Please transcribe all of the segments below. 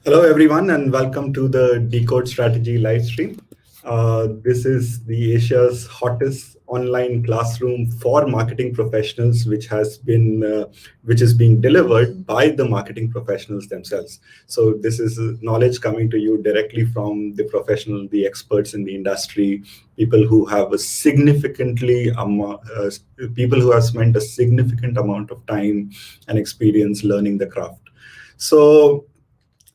Hello, everyone, and welcome to the Decode Strategy live stream. This is the Asia's hottest online classroom for marketing professionals, which is being delivered by the marketing professionals themselves. So this is knowledge coming to you directly from the professional, the experts in the industry, people who have people who have spent a significant amount of time and experience learning the craft. So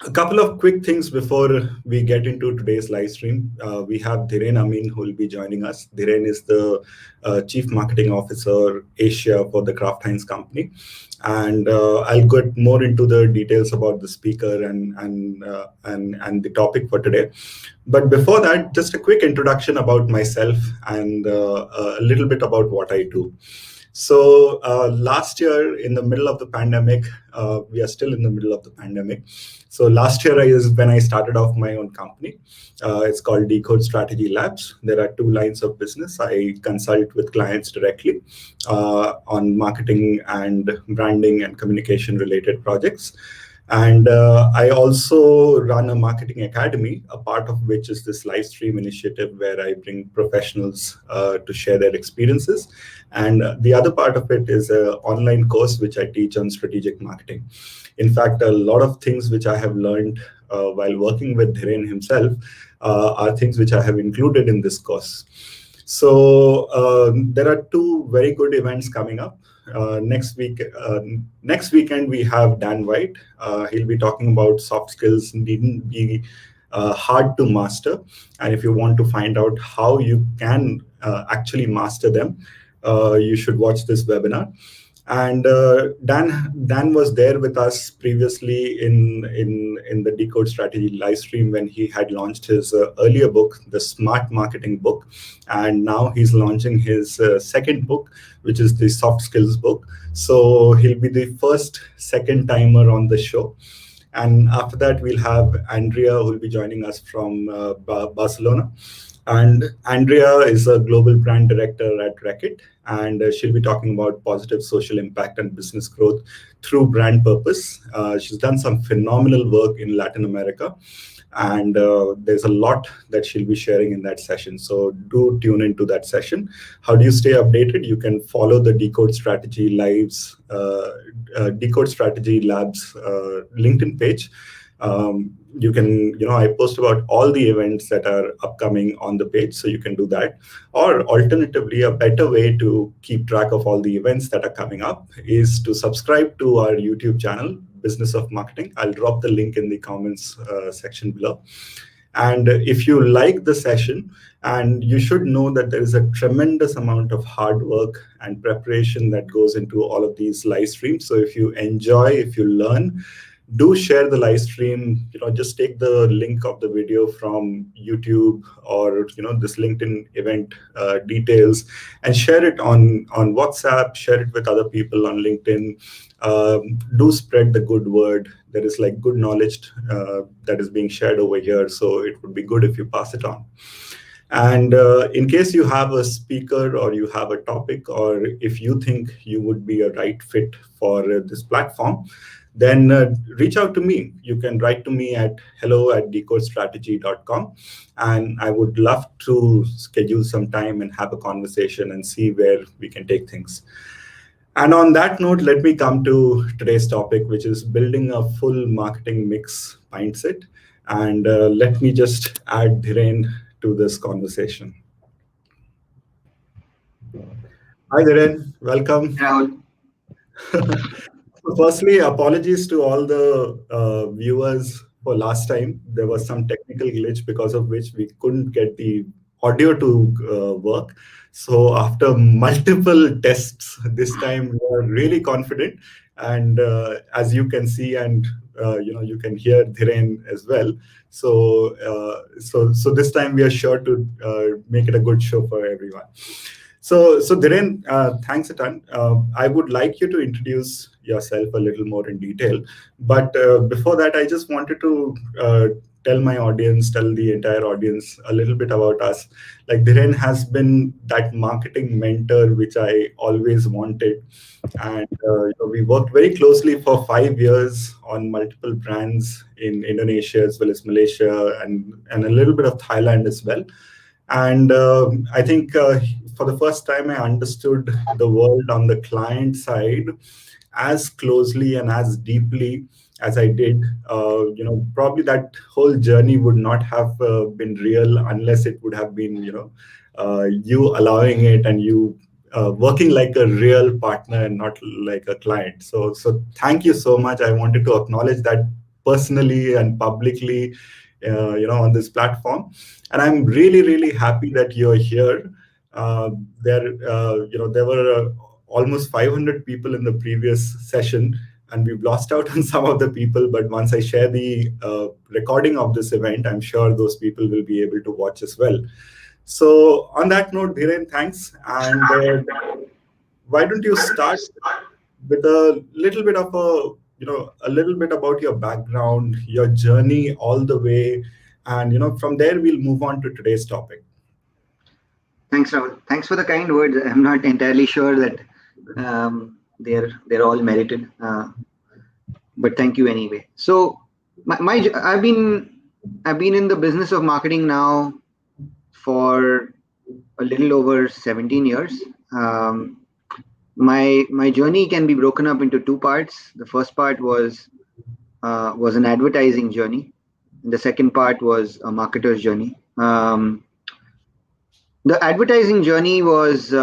a couple of quick things before we get into today's live stream. We have Dhiren Amin who will be joining us. Dhiren is the Chief Marketing Officer Asia for the Kraft Heinz Company. And I'll get more into the details about the speaker and the topic for today. But before that, just a quick introduction about myself and a little bit about what I do. So last year, in the middle of the pandemic, we are still in the middle of the pandemic. So last year is when I started off my own company. It's called Decode Strategy Labs. There are two lines of business. I consult with clients directly on marketing and branding and communication related projects. And I also run a marketing academy, a part of which is this live stream initiative where I bring professionals to share their experiences. And the other part of it is an online course which I teach on strategic marketing. In fact, a lot of things which I have learned while working with Dhiren himself are things which I have included in this course. So there are two very good events coming up. Next weekend, we have Dan White. He'll be talking about soft skills needn't be hard to master. And if you want to find out how you can actually master them, you should watch this webinar. And Dan was there with us previously in the Decode Strategy live stream when he had launched his earlier book, the Smart Marketing book. And now he's launching his second book, which is the Soft Skills book. So he'll be the first second timer on the show. And after that, we'll have Andrea, who will be joining us from Barcelona. And Andrea is a global brand director at Reckitt, and she'll be talking about positive social impact and business growth through brand purpose. She's done some phenomenal work in Latin America, and there's a lot that she'll be sharing in that session. So do tune into that session. How do you stay updated? You can follow the Decode Strategy Labs LinkedIn page. I post about all the events that are upcoming on the page, so you can do that. Or alternatively, a better way to keep track of all the events that are coming up is to subscribe to our YouTube channel, Business of Marketing. I'll drop the link in the comments section below. And if you like the session, and you should know that there is a tremendous amount of hard work and preparation that goes into all of these live streams. So if you enjoy, if you learn, do share the live stream. Just take the link of the video from YouTube or this LinkedIn event details and share it on WhatsApp. Share it with other people on LinkedIn. Do spread the good word. There is good knowledge that is being shared over here, so it would be good if you pass it on. And in case you have a speaker or you have a topic, or if you think you would be a right fit for this platform, then reach out to me. You can write to me at hello@decodestrategy.com, and I would love to schedule some time and have a conversation and see where we can take things. And on that note, let me come to today's topic, which is building a full marketing mix mindset. And let me just add Dhiren to this conversation. Hi, Dhiren. Welcome. Yeah. Firstly, apologies to all the viewers for last time. There was some technical glitch because of which we couldn't get the audio to work. So after multiple tests, this time we are really confident. And as you can see, and you can hear Dhiren as well. So this time we are sure to make it a good show for everyone. So Dhiren, thanks a ton. I would like you to introduce yourself a little more in detail. But before that, I just wanted to tell my audience, tell the entire audience a little bit about us. Like Dhiren has been that marketing mentor which I always wanted, and we worked very closely for 5 years on multiple brands in Indonesia as well as Malaysia, and a little bit of Thailand as well. And I think for the first time, I understood the world on the client side as closely and as deeply as I did. Probably that whole journey would not have been real unless it would have been, you allowing it and you working like a real partner and not like a client. So thank you so much. I wanted to acknowledge that personally and publicly, on this platform. And I'm really, really happy that you're here. There were almost 500 people in the previous session, and we've lost out on some of the people. But once I share the recording of this event, I'm sure those people will be able to watch as well. So on that note, Dhiren, thanks. And why don't you start with a little bit of a little bit about your background, your journey all the way, and from there we'll move on to today's topic. Thanks, Rahul. Thanks for the kind words. I'm not entirely sure that they're all merited, but thank you anyway. So, I've been in the business of marketing now for a little over 17 years. My journey can be broken up into two parts. The first part was an advertising journey, and the second part was a marketer's journey. The advertising journey was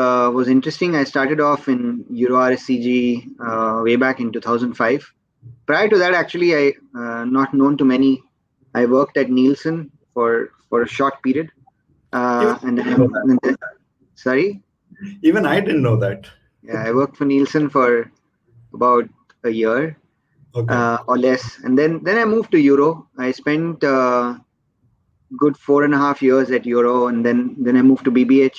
interesting. I started off in Euro RSCG way back in 2005. Prior to that, actually, I not known to many. I worked at Nielsen for a short period, and then sorry. Even I didn't know that. Yeah, I worked for Nielsen for about a year or less, and then I moved to Euro. I spent good 4.5 years at Euro, and then I moved to BBH.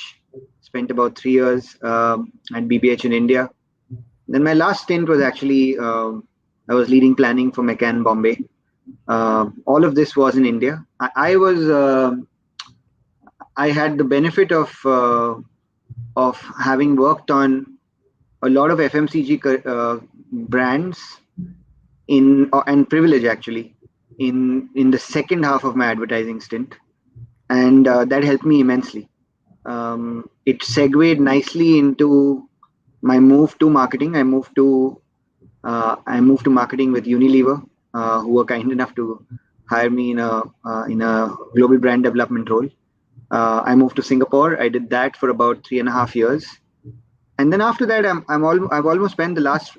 Spent about 3 years at BBH in India. Then my last stint was actually I was leading planning for McCann Bombay. All of this was in India. I had the benefit of having worked on a lot of FMCG brands and privilege actually in the second half of my advertising stint, and that helped me immensely. It segued nicely into my move to marketing. I moved to marketing with Unilever, who were kind enough to hire me in a global brand development role. I moved to Singapore. I did that for about 3.5 years, and then after that, I've almost spent the last.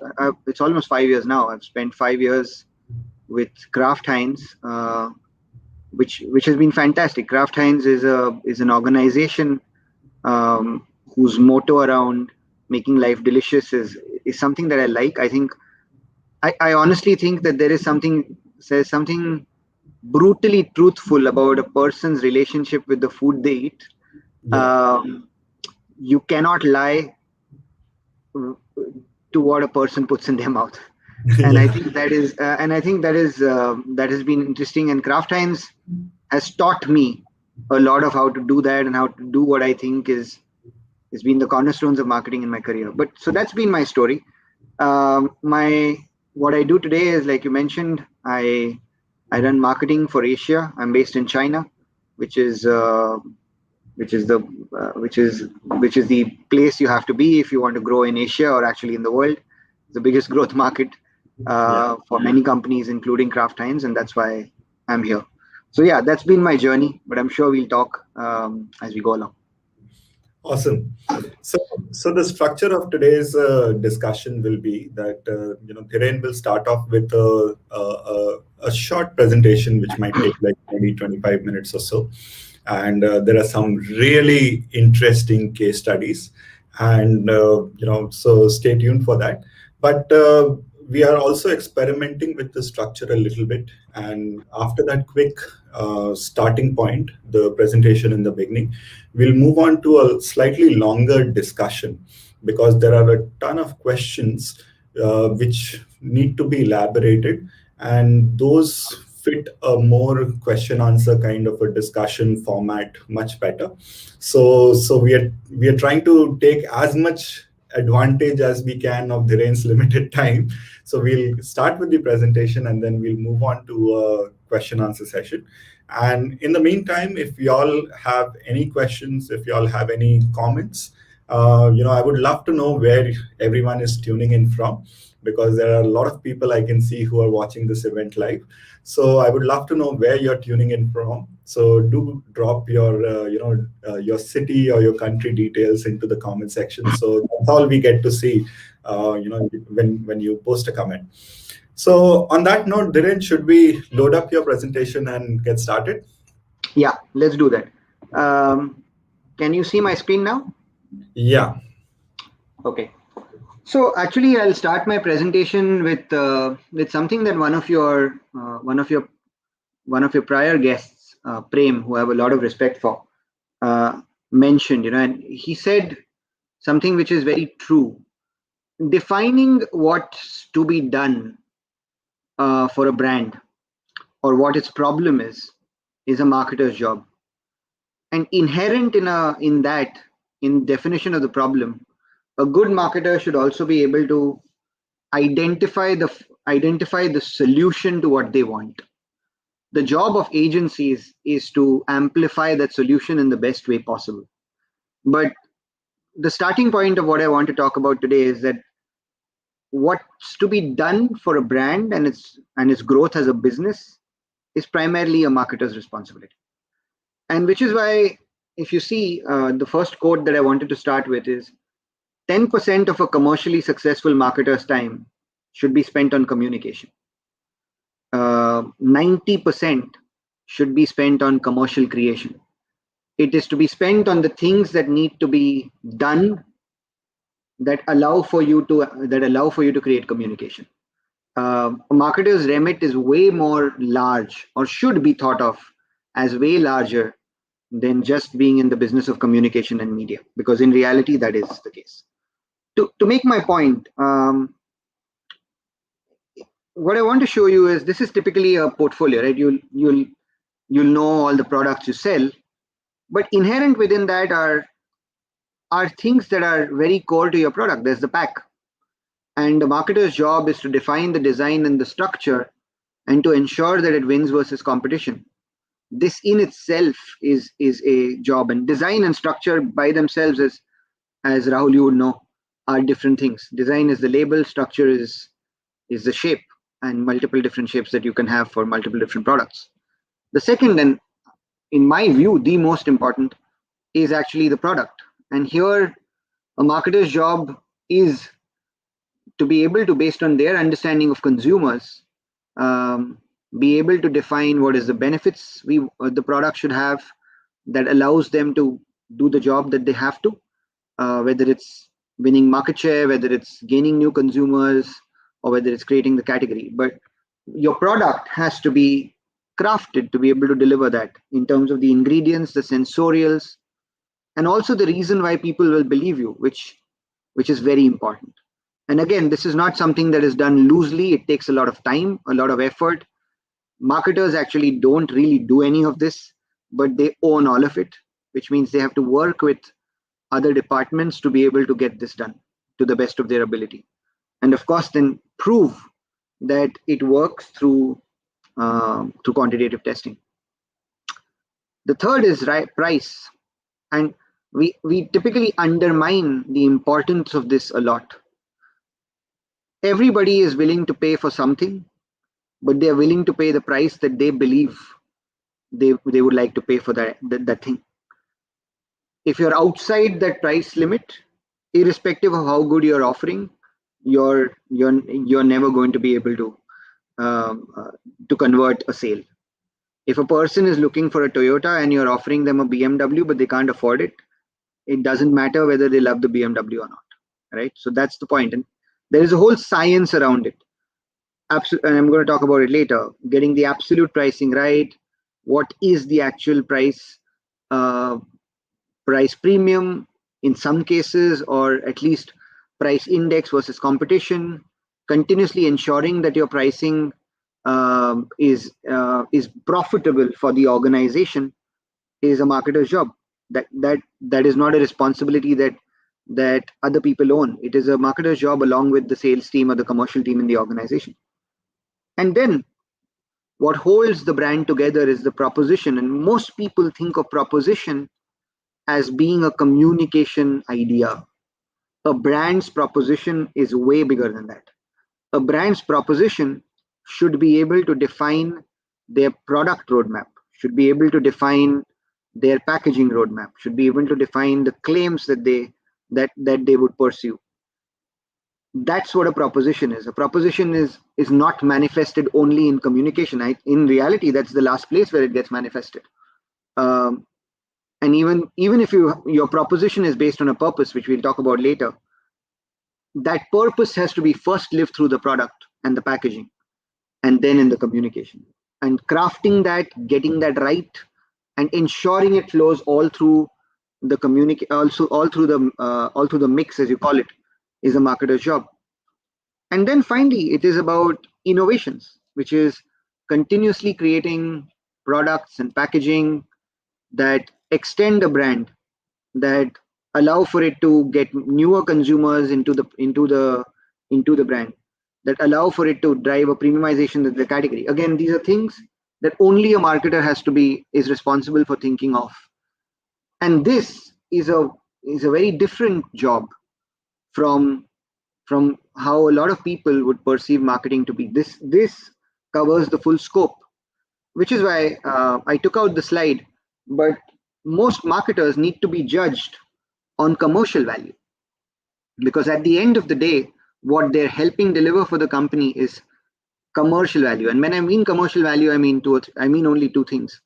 It's almost 5 years now. I've spent 5 years with Kraft Heinz, which has been fantastic. Kraft Heinz is an organization whose motto around making life delicious is something that I like. I honestly think that there is something brutally truthful about a person's relationship with the food they eat. Yeah. You cannot lie to what a person puts in their mouth. And yeah. I think that has been interesting. And Kraft Heinz has taught me a lot of how to do that and how to do what I think has been the cornerstones of marketing in my career. But so that's been my story. What I do today is, like you mentioned, I run marketing for Asia. I'm based in China, which is the place you have to be if you want to grow in Asia or actually in the world. It's the biggest growth market for many companies, including Kraft Heinz, and that's why I'm here. So yeah, that's been my journey, but I'm sure we'll talk as we go along. Awesome. So the structure of today's discussion will be that Dhiren will start off with a short presentation, which might take like 20-25 minutes or so, and there are some really interesting case studies, and so stay tuned for that. But we are also experimenting with the structure a little bit, and after that quick starting point, the presentation in the beginning, we'll move on to a slightly longer discussion, because there are a ton of questions which need to be elaborated, and those fit a more question answer kind of a discussion format much better. So we are trying to take as much advantage as we can of Dhiren's limited time. So we'll start with the presentation and then we'll move on to a question answer session. And in the meantime, if y'all have any questions, if y'all have any comments, I would love to know where everyone is tuning in from, because there are a lot of people I can see who are watching this event live. So I would love to know where you're tuning in from. So do drop your, your city or your country details into the comment section. So that's all we get to see, when you post a comment. So on that note, Dhiren, should we load up your presentation and get started? Yeah, let's do that. Can you see my screen now? Yeah. Okay. So actually, I'll start my presentation with something that one of your prior guests, Prem, who I have a lot of respect for, mentioned. And he said something which is very true. Defining what's to be done for a brand or what its problem is a marketer's job. And inherent in definition of the problem, a good marketer should also be able to identify the solution to what they want. The job of agencies is to amplify that solution in the best way possible. But the starting point of what I want to talk about today is that what's to be done for a brand and its growth as a business is primarily a marketer's responsibility. And which is why, if you see, the first quote that I wanted to start with is 10% of a commercially successful marketer's time should be spent on communication. 90% should be spent on commercial creation. It is to be spent on the things that need to be done that allow for you to create communication. A marketer's remit is way more large, or should be thought of as way larger than just being in the business of communication and media, because in reality that is the case. To make my point, what I want to show you is this is typically a portfolio, right? You'll know all the products you sell, but inherent within that are things that are very core to your product. There's the pack, and the marketer's job is to define the design and the structure and to ensure that it wins versus competition. This in itself is a job, and design and structure by themselves, as Rahul you would know, are different things. Design is the label, structure is the shape, and multiple different shapes that you can have for multiple different products. The second, and in my view the most important, is actually the product. And here a marketer's job is to be able to, based on their understanding of consumers, be able to define what is the benefits the product should have that allows them to do the job that they have to, whether it's winning market share, whether it's gaining new consumers, or whether it's creating the category. But your product has to be crafted to be able to deliver that in terms of the ingredients, the sensorials, and also the reason why people will believe you, which is very important. And again, this is not something that is done loosely. It takes a lot of time, a lot of effort. Marketers actually don't really do any of this, but they own all of it, which means they have to work with other departments to be able to get this done to the best of their ability. And of course, then prove that it works through quantitative testing. The third is price. And we typically undermine the importance of this a lot. Everybody is willing to pay for something, but they are willing to pay the price that they believe they would like to pay for that thing. If you're outside that price limit, irrespective of how good you're offering, you're never going to be able to convert a sale. If a person is looking for a Toyota and you're offering them a BMW, but they can't afford it, it doesn't matter whether they love the BMW or not, right? So that's the point. And there is a whole science around it. And I'm going to talk about it later. Getting the absolute pricing right. What is the actual price premium in some cases, or at least price index versus competition? Continuously ensuring that your pricing is profitable for the organization is a marketer's job. That is not a responsibility that other people own. It is a marketer's job along with the sales team or the commercial team in the organization. And then what holds the brand together is the proposition. And most people think of proposition as being a communication idea. A brand's proposition is way bigger than that. A brand's proposition should be able to define their product roadmap, should be able to define their packaging roadmap, should be able to define the claims that they would pursue. That's what a proposition is. A proposition is not manifested only in communication. In reality, that's the last place where it gets manifested. Um, and even if your proposition is based on a purpose, which we'll talk about later, that purpose has to be first lived through the product and the packaging, and then in the communication. And crafting that, getting that right, and ensuring it flows all through the also all through the mix, as you call it, is a marketer's job. And then finally, it is about innovations, which is continuously creating products and packaging that extend a brand, that allow for it to get newer consumers into the brand, that allow for it to drive a premiumization of the category. Again, these are things that only a marketer is responsible for thinking of. And this is a very different job from how a lot of people would perceive marketing to be. This covers the full scope, which is why I took out the slide. But most marketers need to be judged on commercial value, because at the end of the day, what they're helping deliver for the company is commercial value. And when I mean commercial value, I mean only two things.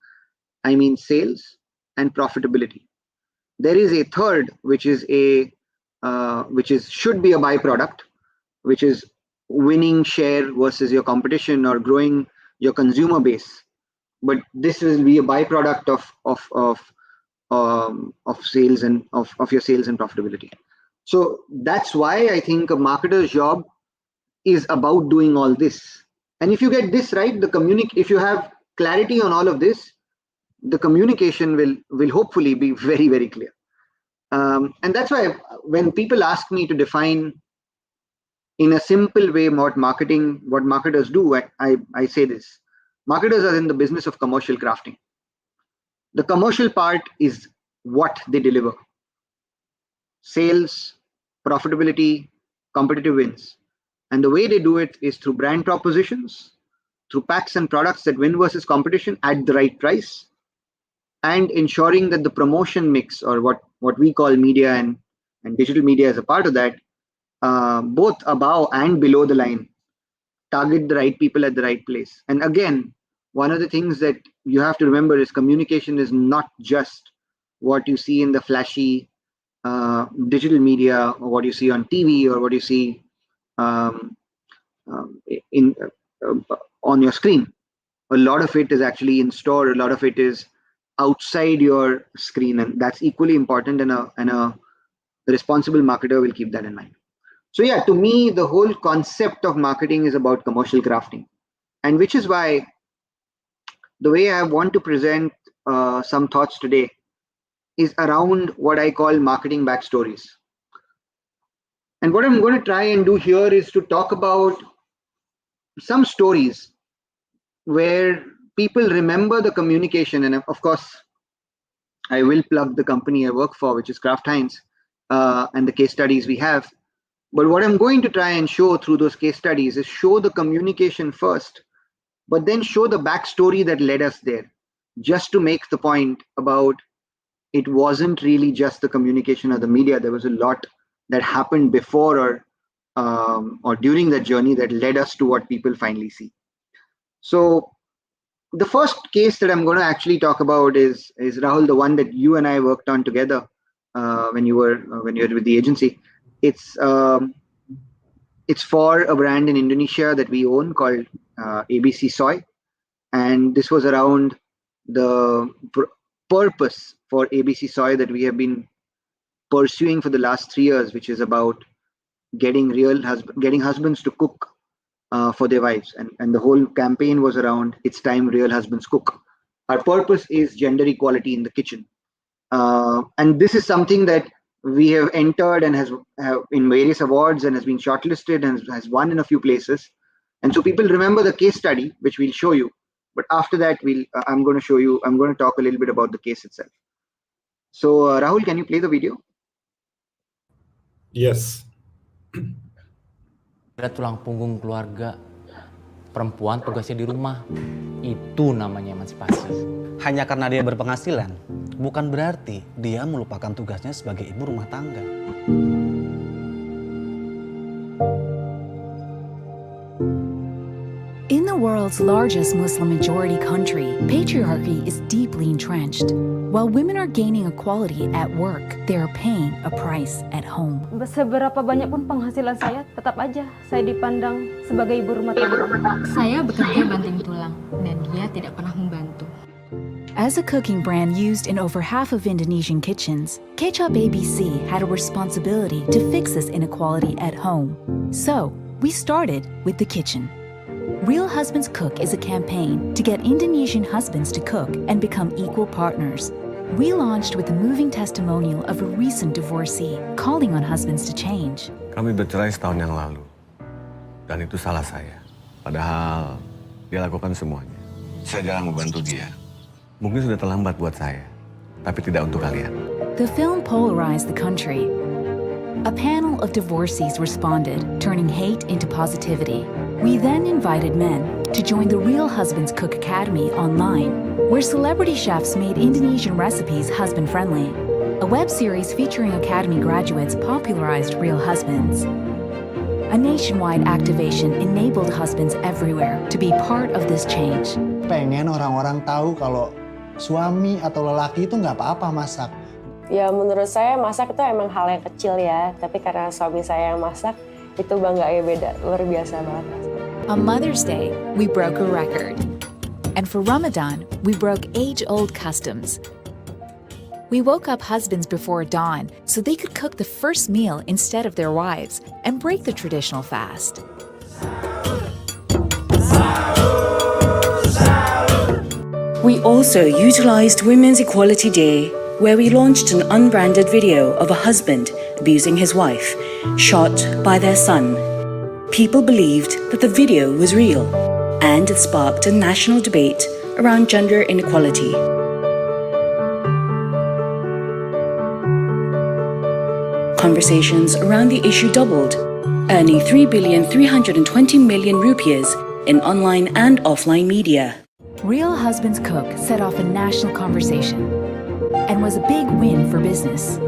I mean sales and profitability. There is a third, which is should be a byproduct, which is winning share versus your competition or growing your consumer base. But this will be a byproduct of sales and of your sales and profitability. So that's why I think a marketer's job is about doing all this. And if you get this right, if you have clarity on all of this, the communication will hopefully be very, very clear. And that's why when people ask me to define in a simple way what marketers do, I say this: marketers are in the business of commercial crafting. The commercial part is what they deliver: sales, profitability, competitive wins. And the way they do it is through brand propositions, through packs and products that win versus competition at the right price, and ensuring that the promotion mix, or what we call media and digital media as a part of that, both above and below the line, target the right people at the right place. And again, one of the things that you have to remember is communication is not just what you see in the flashy digital media, or what you see on TV, or what you see um, in on your screen. A lot of it is actually in store. A lot of it is outside your screen, and that's equally important. And a responsible marketer will keep that in mind. So yeah, to me, the whole concept of marketing is about commercial crafting, and which is why the way I want to present some thoughts today is around what I call marketing backstories. And what I'm going to try and do here is to talk about some stories where people remember the communication. And of course, I will plug the company I work for, which is Kraft Heinz, and the case studies we have. But what I'm going to try and show through those case studies is show the communication first, but then show the backstory that led us there, just to make the point about it wasn't really just the communication or the media. There was a lot that happened before or during that journey that led us to what people finally see. So the first case that I'm going to actually talk about is Rahul, the one that you and I worked on together when you were with the agency. It's for a brand in Indonesia that we own called ABC Soy, and this was around the purpose for ABC Soy that we have been pursuing for the last 3 years, which is about getting husbands to cook for their wives, and the whole campaign was around "It's time real husbands cook." Our purpose is gender equality in the kitchen, and this is something that we have entered and has have in various awards and has been shortlisted and has won in a few places. And so people remember the case study, which we'll show you. But after that, I'm going to show you. I'm going to talk a little bit about the case itself. So Rahul, can you play the video? Yes. Ada tulang punggung keluarga. Perempuan tugasnya di rumah. Itu namanya emansipasi. Hanya karena dia berpenghasilan, bukan berarti dia melupakan tugasnya sebagai ibu rumah tangga. In the world's largest Muslim majority country, patriarchy is deeply entrenched. While women are gaining equality at work, they are paying a price at home. Seberapa banyak pun penghasilan saya, tetap aja saya dipandang sebagai ibu rumah tangga. Saya bekerja banting tulang, dan dia tidak pernah membantu. As a cooking brand used in over half of Indonesian kitchens, Kecap ABC had a responsibility to fix this inequality at home. So, we started with the kitchen. Real Husbands Cook is a campaign to get Indonesian husbands to cook and become equal partners. We launched with a moving testimonial of a recent divorcee calling on husbands to change. Kami bercerai setahun yang lalu, dan itu salah saya. Padahal dia lakukan semuanya. Saya jarang membantu dia. Mungkin sudah terlambat buat saya, tapi tidak untuk kalian. The film polarized the country. A panel of divorcees responded, turning hate into positivity. We then invited men to join the Real Husbands Cook Academy online, where celebrity chefs made Indonesian recipes husband-friendly. A web series featuring Academy graduates popularized Real Husbands. A nationwide activation enabled husbands everywhere to be part of this change. Pengen orang-orang tahu kalau suami atau lelaki itu nggak apa-apa masak. Ya menurut saya masak itu emang hal yang kecil ya, tapi karena suami saya yang masak, itu bangganya beda, luar biasa banget. On Mother's Day, we broke a record. And for Ramadan, we broke age-old customs. We woke up husbands before dawn so they could cook the first meal instead of their wives and break the traditional fast. We also utilized Women's Equality Day, where we launched an unbranded video of a husband abusing his wife, shot by their son. People believed that the video was real, and it sparked a national debate around gender inequality. Conversations around the issue doubled, earning 3,320,000,000 rupees in online and offline media. Real Husbands Cook set off a national conversation and was a big win for business.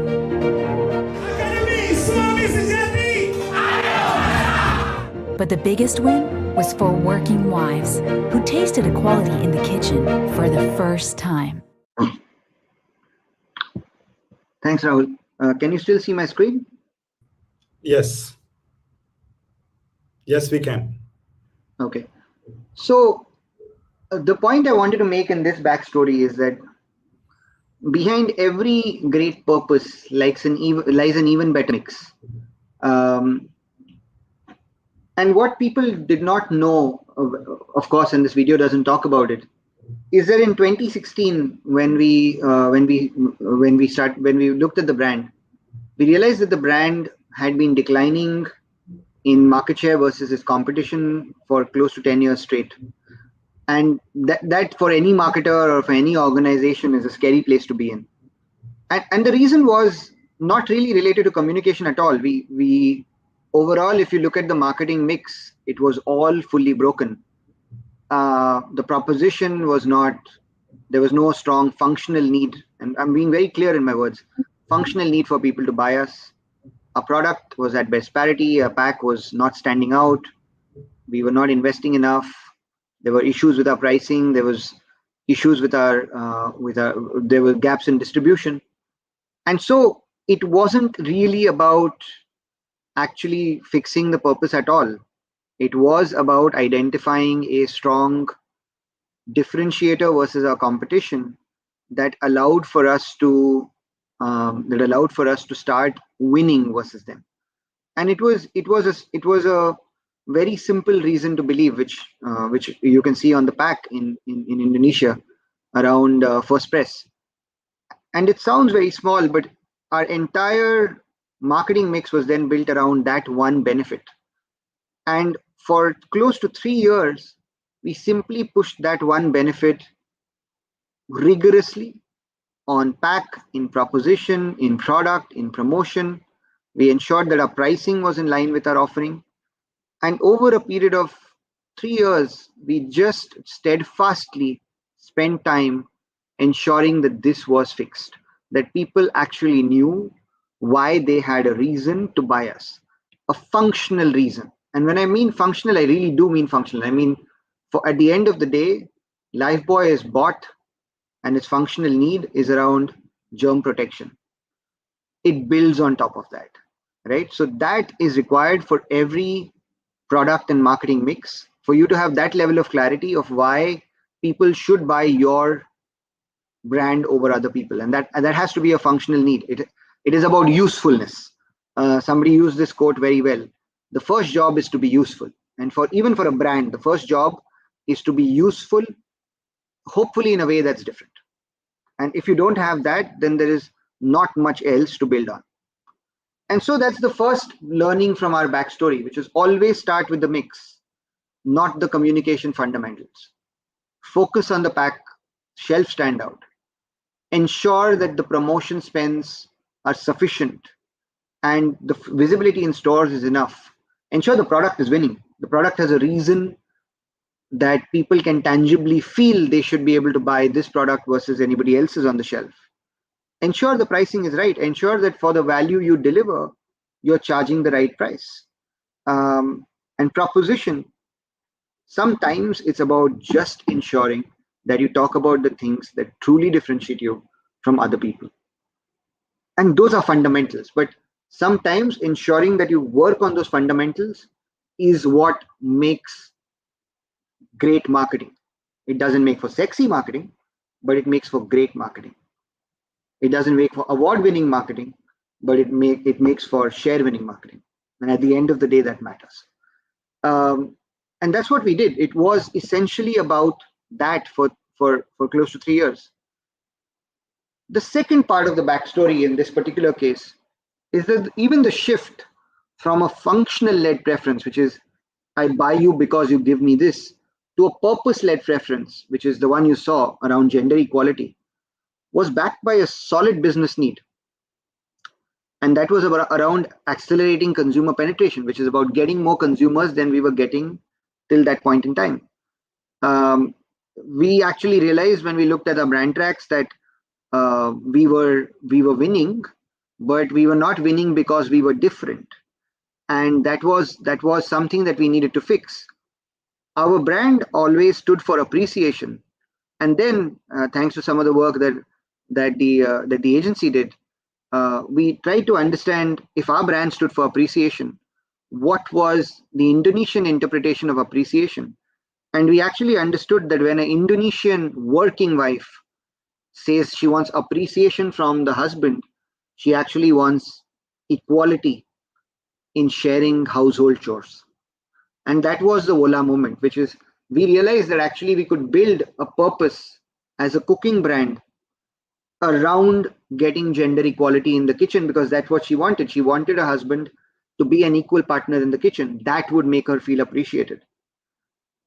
But the biggest win was for working wives who tasted equality in the kitchen for the first time. Thanks, Rahul. Can you still see my screen? Yes. Yes, we can. Okay. So the point I wanted to make in this backstory is that behind every great purpose lies an even better mix. And what people did not know, of course, and this video doesn't talk about it, is that in 2016, when we looked at the brand, we realized that the brand had been declining in market share versus its competition for close to 10 years straight. And that for any marketer or for any organization is a scary place to be in. And the reason was not really related to communication at all. We overall, if you look at the marketing mix, it was all fully broken. The proposition was not, there was no strong functional need. And I'm being very clear in my words, functional need for people to buy us. Our product was at best parity. Our pack was not standing out. We were not investing enough. There were issues with our pricing. There was issues with there were gaps in distribution. And so it wasn't really about actually fixing the purpose at all. It was about identifying a strong differentiator versus our competition that allowed for us to start winning versus them. And it was a very simple reason to believe, which you can see on the pack in Indonesia around first press. And it sounds very small, but our entire marketing mix was then built around that one benefit. And for close to 3 years, we simply pushed that one benefit rigorously on pack, in proposition, in product, in promotion. We ensured that our pricing was in line with our offering. And over a period of 3 years, we just steadfastly spent time ensuring that this was fixed, that people actually knew why they had a reason to buy us, a functional reason. And when I mean functional, I really do mean functional. I mean, for at the end of the day, Lifebuoy is bought and its functional need is around germ protection. It builds on top of that, right? So that is required for every product and marketing mix, for you to have that level of clarity of why people should buy your brand over other people, and that has to be a functional need. It is about usefulness. Somebody used this quote very well. The first job is to be useful, and even for a brand, the first job is to be useful, hopefully in a way that's different. And if you don't have that, then there is not much else to build on. And so that's the first learning from our backstory, which is always start with the mix, not the communication fundamentals. Focus on the pack, shelf standout. Ensure that the promotion spends are sufficient and the visibility in stores is enough. Ensure the product is winning. The product has a reason that people can tangibly feel they should be able to buy this product versus anybody else's on the shelf. Ensure the pricing is right. Ensure that for the value you deliver, you're charging the right price. And proposition, sometimes it's about just ensuring that you talk about the things that truly differentiate you from other people. And those are fundamentals, but sometimes ensuring that you work on those fundamentals is what makes great marketing. It doesn't make for sexy marketing, but it makes for great marketing. It doesn't make for award-winning marketing, but it makes for share-winning marketing. And at the end of the day, that matters. And that's what we did. It was essentially about that for close to 3 years. The second part of the backstory in this particular case is that even the shift from a functional-led preference, which is I buy you because you give me this, to a purpose-led preference, which is the one you saw around gender equality, was backed by a solid business need. And that was around accelerating consumer penetration, which is about getting more consumers than we were getting till that point in time. We actually realized when we looked at our brand tracks that we were winning, but we were not winning because we were different. And that was something that we needed to fix. Our brand always stood for appreciation. And then, thanks to some of the work that the agency did, we tried to understand if our brand stood for appreciation, what was the Indonesian interpretation of appreciation. And we actually understood that when an Indonesian working wife says she wants appreciation from the husband, she actually wants equality in sharing household chores. And that was the Vola moment, which is we realized that actually we could build a purpose as a cooking brand around getting gender equality in the kitchen, because that's what she wanted. She wanted a husband to be an equal partner in the kitchen. That would make her feel appreciated.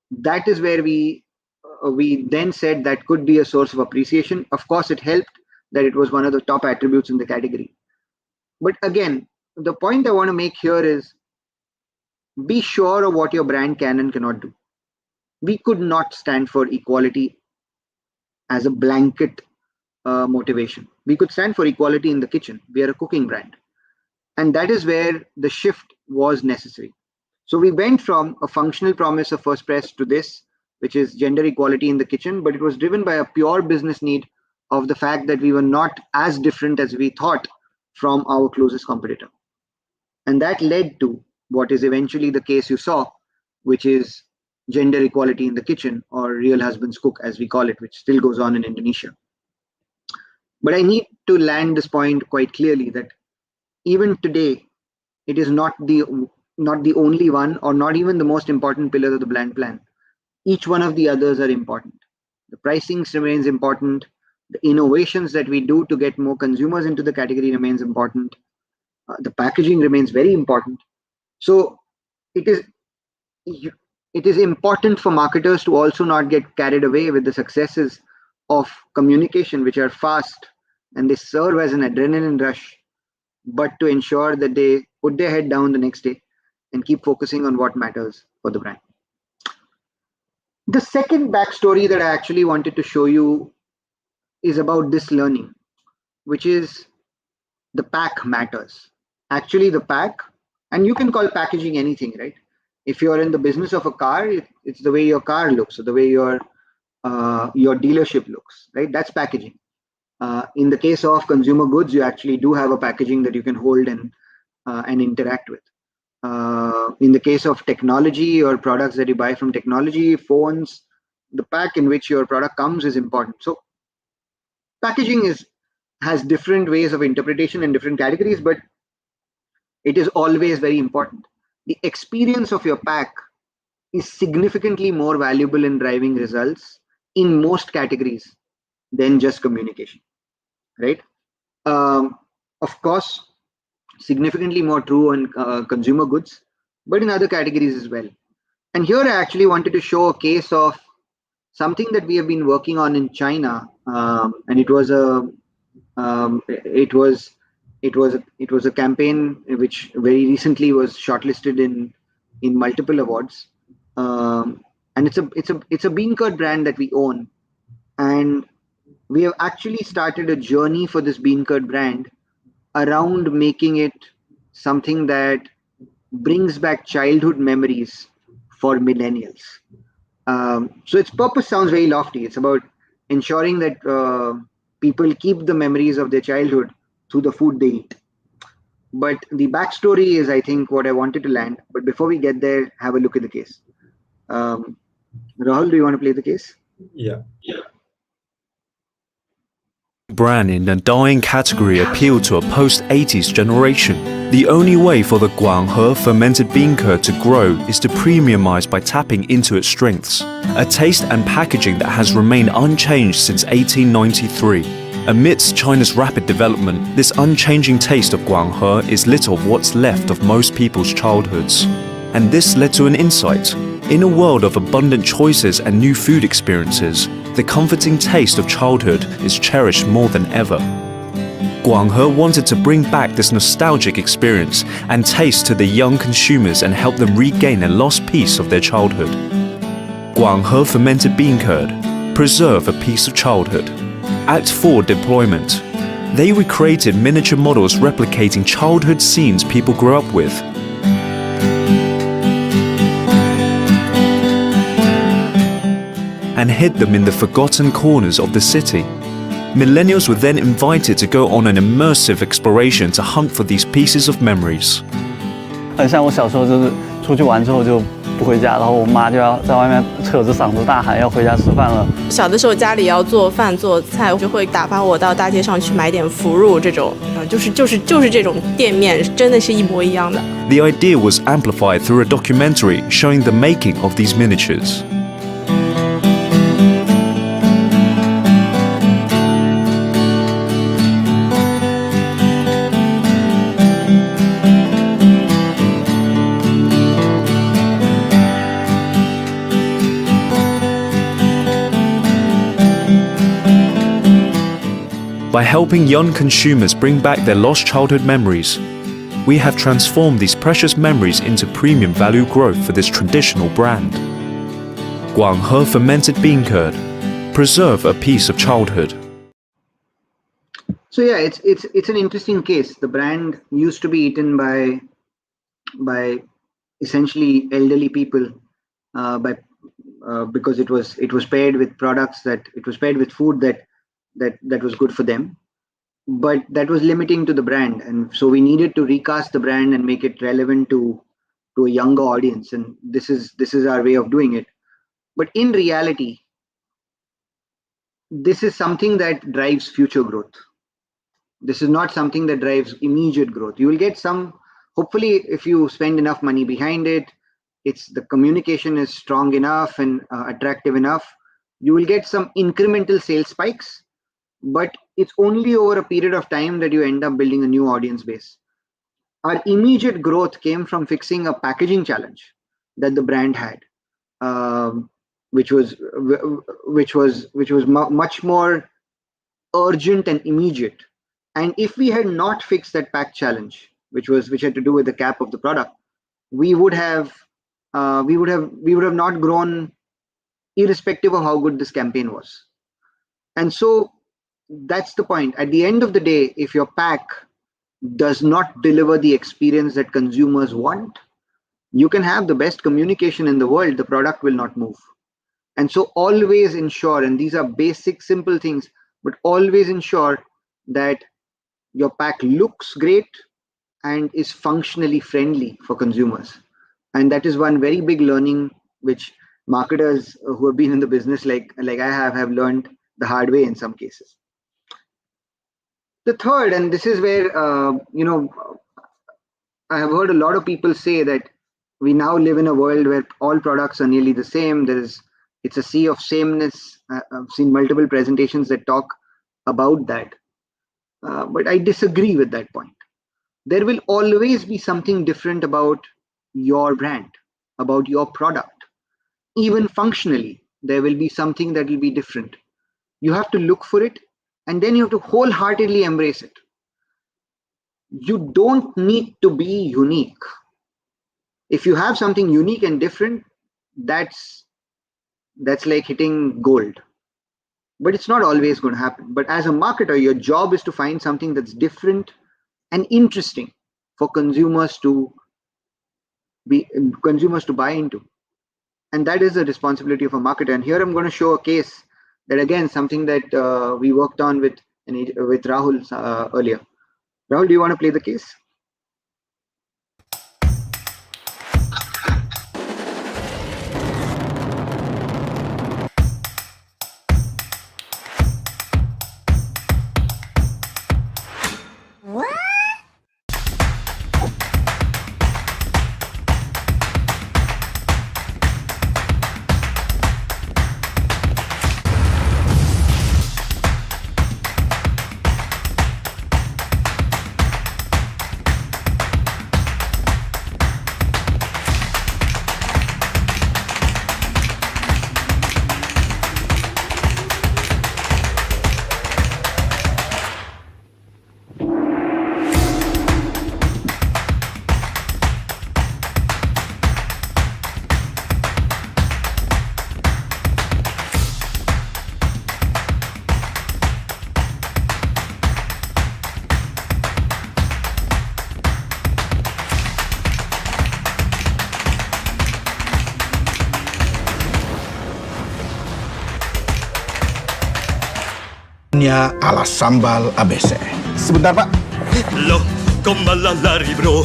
That is where we then said that could be a source of appreciation. Of course, it helped that it was one of the top attributes in the category. But again, the point I want to make here is be sure of what your brand can and cannot do. We could not stand for equality as a blanket motivation. We could stand for equality in the kitchen. We are a cooking brand. And that is where the shift was necessary. So we went from a functional promise of First Press to this, which is gender equality in the kitchen, but it was driven by a pure business need of the fact that we were not as different as we thought from our closest competitor. And that led to what is eventually the case you saw, which is gender equality in the kitchen, or Real Husbands Cook, as we call it, which still goes on in Indonesia. But I need to land this point quite clearly that even today, it is not the not the only one, or not even the most important pillar of the brand plan. Each one of the others are important. The pricing remains important. The innovations that we do to get more consumers into the category remains important. The packaging remains very important. So it is important for marketers to also not get carried away with the successes of communication, which are fast and they serve as an adrenaline rush, but to ensure that they put their head down the next day and keep focusing on what matters for the brand. The second backstory that I actually wanted to show you is about this learning, which is the pack matters. Actually, the pack, and you can call packaging anything, right? If you're in the business of a car, it's the way your car looks, or the way your dealership looks, right? That's packaging. In the case of consumer goods, you actually do have a packaging that you can hold and interact with. In the case of technology or products that you buy from technology, phones, the pack in which your product comes is important. So packaging has different ways of interpretation in different categories, but it is always very important. The experience of your pack is significantly more valuable in driving results in most categories than just communication, right? Of course, significantly more true on consumer goods, but in other categories as well. And here I actually wanted to show a case of something that we have been working on in China, and it was a campaign which very recently was shortlisted in multiple awards, and it's a bean curd brand that we own, and we have actually started a journey for this bean curd brand around making it something that brings back childhood memories for millennials. So its purpose sounds very lofty. It's about ensuring that people keep the memories of their childhood through the food they eat. But the backstory is, I think, what I wanted to land. But before we get there, have a look at the case. Rahul, do you want to play the case? Yeah. Brand in the dying category appealed to a post-80s generation. The only way for the Guanghe fermented bean curd to grow is to premiumize by tapping into its strengths. A taste and packaging that has remained unchanged since 1893. Amidst China's rapid development, this unchanging taste of Guanghe is little of what's left of most people's childhoods. And this led to an insight. In a world of abundant choices and new food experiences, the comforting taste of childhood is cherished more than ever. Guanghe wanted to bring back this nostalgic experience and taste to the young consumers and help them regain a lost piece of their childhood. Guanghe fermented bean curd, preserve a piece of childhood. Act 4 deployment. They recreated miniature models replicating childhood scenes people grew up with. And hid them in the forgotten corners of the city. Millennials were then invited to go on an immersive exploration to hunt for these pieces of memories. 像我小时候就是出去玩之后就不回家，然后我妈就要在外面扯着嗓子大喊要回家吃饭了。小的时候家里要做饭做菜，就会打发我到大街上去买点腐乳这种，就是这种店面真的是一模一样的。The idea was amplified through a documentary showing the making of these miniatures. By helping young consumers bring back their lost childhood memories, we have transformed these precious memories into premium value growth for this traditional brand. Guanghe fermented bean curd, preserve a piece of childhood. So yeah, it's an interesting case. The brand used to be eaten by essentially elderly people, because it was paired with products paired with food that was good for them, but that was limiting to the brand, and so we needed to recast the brand and make it relevant to a younger audience, and this is our way of doing it. But in reality, this is something that drives future growth. This is not something that drives immediate growth. You will get some Hopefully, if you spend enough money behind it, the communication is strong enough and attractive enough, you will get some incremental sales spikes, but it's only over a period of time that you end up building a new audience base. Our immediate growth came from fixing a packaging challenge that the brand had, which was much more urgent and immediate. And if we had not fixed that pack challenge, which had to do with the cap of the product, we would have not grown, irrespective of how good this campaign was. And so that's the point. At the end of the day, if your pack does not deliver the experience that consumers want, you can have the best communication in the world, the product will not move. And so always ensure, and these are basic, simple things, but always ensure that your pack looks great and is functionally friendly for consumers. And that is one very big learning which marketers who have been in the business like I have learned the hard way in some cases. The third, and this is where I have heard a lot of people say that we now live in a world where all products are nearly the same. It's a sea of sameness. I've seen multiple presentations that talk about that, but I disagree with that point. There will always be something different about your brand, about your product. Even functionally, there will be something that will be different. You have to look for it, and then you have to wholeheartedly embrace it. You don't need to be unique. If you have something unique and different, that's like hitting gold. But it's not always going to happen. But as a marketer, your job is to find something that's different and interesting for consumers to buy into. And that is the responsibility of a marketer. And here I'm going to show a case that, again, something that we worked on with Rahul earlier. Rahul, do you want to play the case? Ala sambal ABC. Sebentar, Pak. Loh, kok malah lari, bro?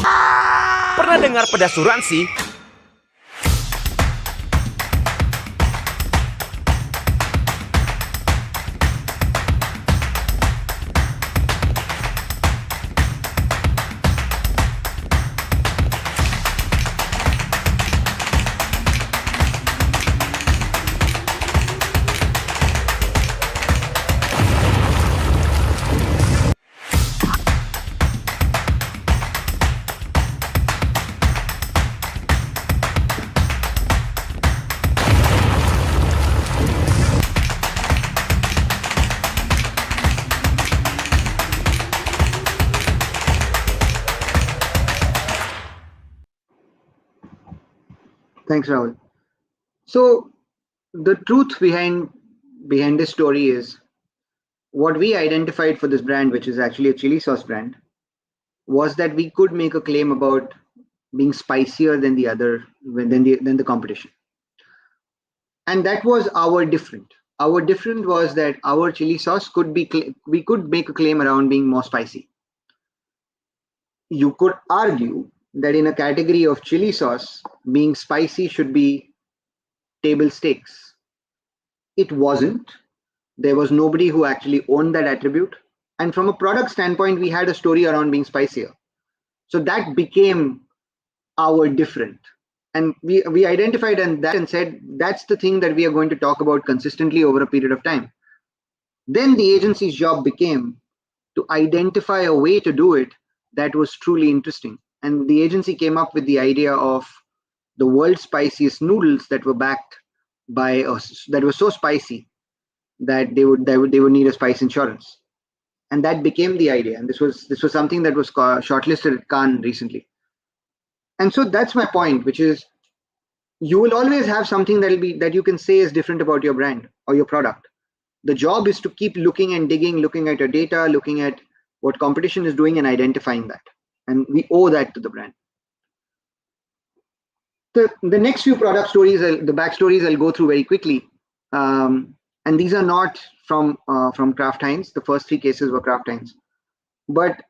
Pernah dengar pedas asuransi? Thanks, Rahul. So the truth behind this story is what we identified for this brand, which is actually a chili sauce brand, was that we could make a claim about being spicier than the competition. And that was our different. Our different was that our chili sauce we could make a claim around being more spicy. You could argue that in a category of chili sauce, being spicy should be table stakes. It wasn't. There was nobody who actually owned that attribute. And from a product standpoint, we had a story around being spicier. So that became our different. And we identified and said, that's the thing that we are going to talk about consistently over a period of time. Then the agency's job became to identify a way to do it that was truly interesting. And the agency came up with the idea of the world's spiciest noodles that were backed by that were so spicy that they would need a spice insurance. And that became the idea. And this was something that was shortlisted at Cannes recently. And so that's my point, which is you will always have something that you can say is different about your brand or your product. The job is to keep looking and digging, looking at your data, looking at what competition is doing and identifying that. And we owe that to the brand. The next few product stories, the backstories, I'll go through very quickly. And these are not from Kraft Heinz. The first three cases were Kraft Heinz. But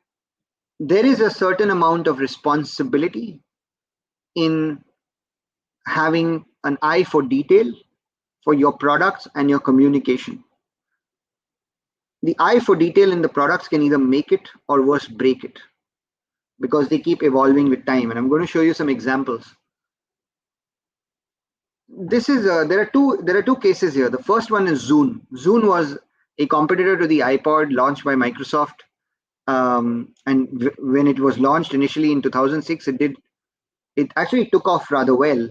there is a certain amount of responsibility in having an eye for detail for your products and your communication. The eye for detail in the products can either make it or worse, break it, because they keep evolving with time. And I'm going to show you some examples. This is there are two cases here. The first one is Zune. Zune was a competitor to the iPod launched by Microsoft. And when it was launched initially in 2006, it actually took off rather well,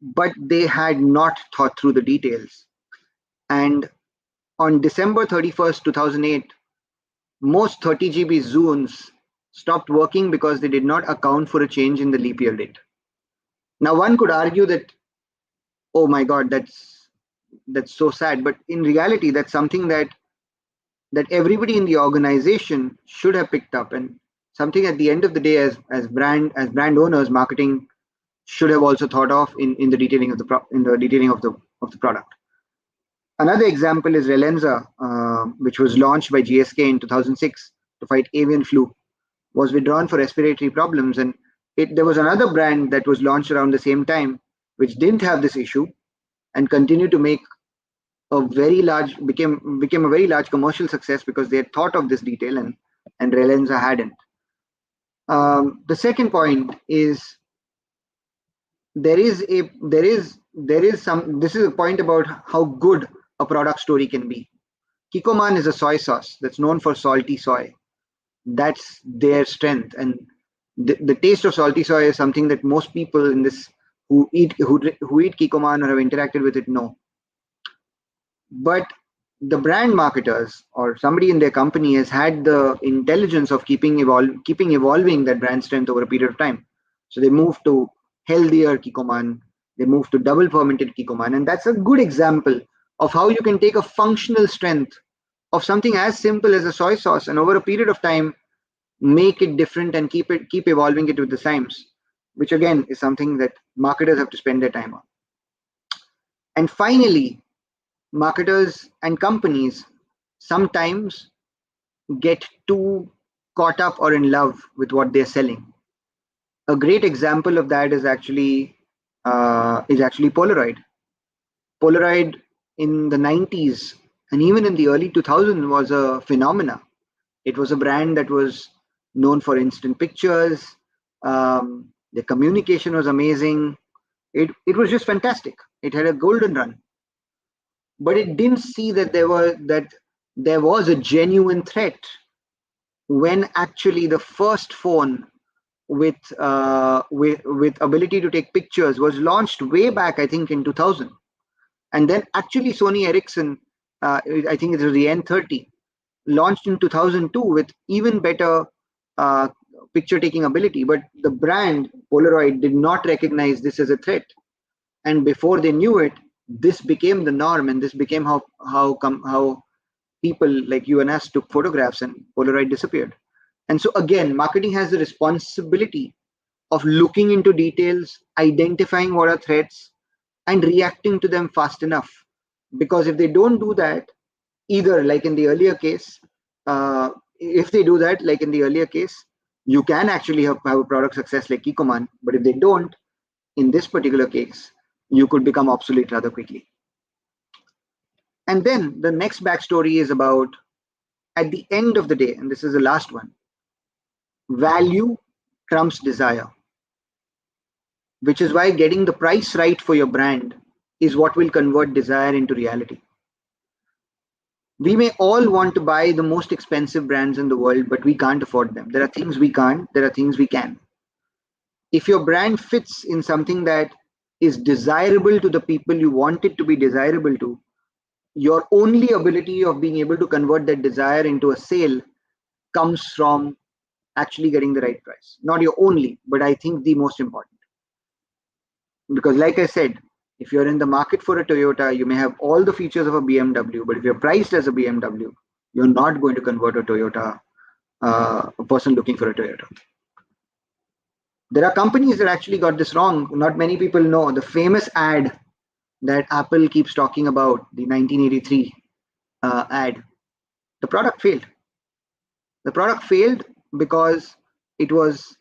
but they had not thought through the details. And on December 31st, 2008, most 30 GB Zunes stopped working because they did not account for a change in the leap year date. Now, one could argue that, oh my God, that's so sad. But in reality, that's something that everybody in the organization should have picked up, and something at the end of the day, as brand owners, marketing should have also thought of in the detailing of the product. Another example is Relenza, which was launched by GSK in 2006 to fight avian flu, was withdrawn for respiratory problems. And there was another brand that was launched around the same time, which didn't have this issue and continued to make became a very large commercial success because they had thought of this detail and Relenza hadn't. The second point is this is a point about how good a product story can be. Kikkoman is a soy sauce that's known for salty soy. That's their strength, and the taste of salty soy is something that most people in this who eat Kikkoman or have interacted with it know. But the brand marketers or somebody in their company has had the intelligence of keeping evolving that brand strength over a period of time. So they moved to healthier Kikkoman, they moved to double fermented Kikkoman, and that's a good example of how you can take a functional strength of something as simple as a soy sauce and over a period of time make it different and keep evolving it with the times, which again is something that marketers have to spend their time on. And finally, marketers and companies sometimes get too caught up or in love with what they're selling. A great example of that is actually Polaroid. Polaroid in the 90s and even in the early 2000s was a phenomena. It was a brand that was known for instant pictures. The communication was amazing. It was just fantastic. It had a golden run. But it didn't see that there was a genuine threat when actually the first phone with ability to take pictures was launched way back, I think in 2000. And then actually Sony Ericsson, I think it was the N30, launched in 2002 with even better picture taking ability. But the brand Polaroid did not recognize this as a threat. And before they knew it, this became the norm, and this became how people like you and us took photographs, and Polaroid disappeared. And so again, marketing has the responsibility of looking into details, identifying what are threats, and reacting to them fast enough. Because if they don't do that, either like in the earlier case, you can actually have a product success like Kikkoman. But if they don't, in this particular case, you could become obsolete rather quickly. And then the next backstory is about, at the end of the day, and this is the last one, value trumps desire, which is why getting the price right for your brand is what will convert desire into reality. We may all want to buy the most expensive brands in the world, but we can't afford them. There are things we can't, there are things we can. If your brand fits in something that is desirable to the people you want it to be desirable to, your only ability of being able to convert that desire into a sale comes from actually getting the right price. Not your only, but I think the most important. Because like I said, if you're in the market for a Toyota, you may have all the features of a BMW, but if you're priced as a BMW, you're not going to convert a Toyota, a person looking for a Toyota. There are companies that actually got this wrong. Not many people know the famous ad that Apple keeps talking about, the 1983 ad. The product failed. The product failed because it was